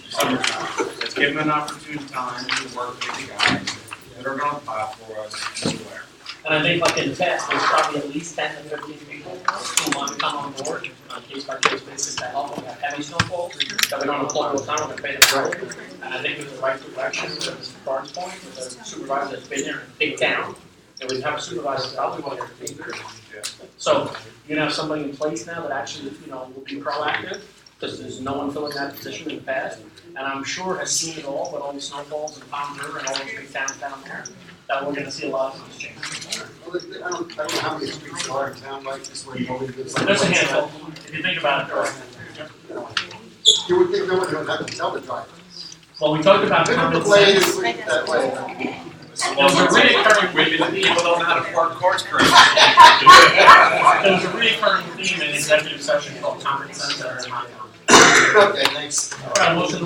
summertime. Let's give them an opportune time to work with the guys that are gonna plow for us anywhere. And I think like in the past, there's probably at least 10 to 15 people who want to come on board on a case-by-case basis to help when we have heavy snowfall, that we don't employ all the time, we're gonna pay them for it. And I think it's the right direction, to Mr. Barnes' point, with a supervisor that's been there in a big town, and we have a supervisor that's probably one of their leaders. So, you have somebody in place now that actually, will be proactive, because there's no one filling that position in the past. And I'm sure has seen it all, with all these snowfalls and Palm River and all those big towns down there, that we're gonna see a lot of things change. Well, I don't know how many streets there are in town like this where nobody lives. There's a handful, if you think about it, there are. You would think nobody would have to tell the driver. Well, we talked about Pivot common the blade sense. and that way. There's a reoccurring Maybe the people don't know how to park cars correctly. There's a recurring theme in executive session called common sense. Okay, thanks. All right, motion to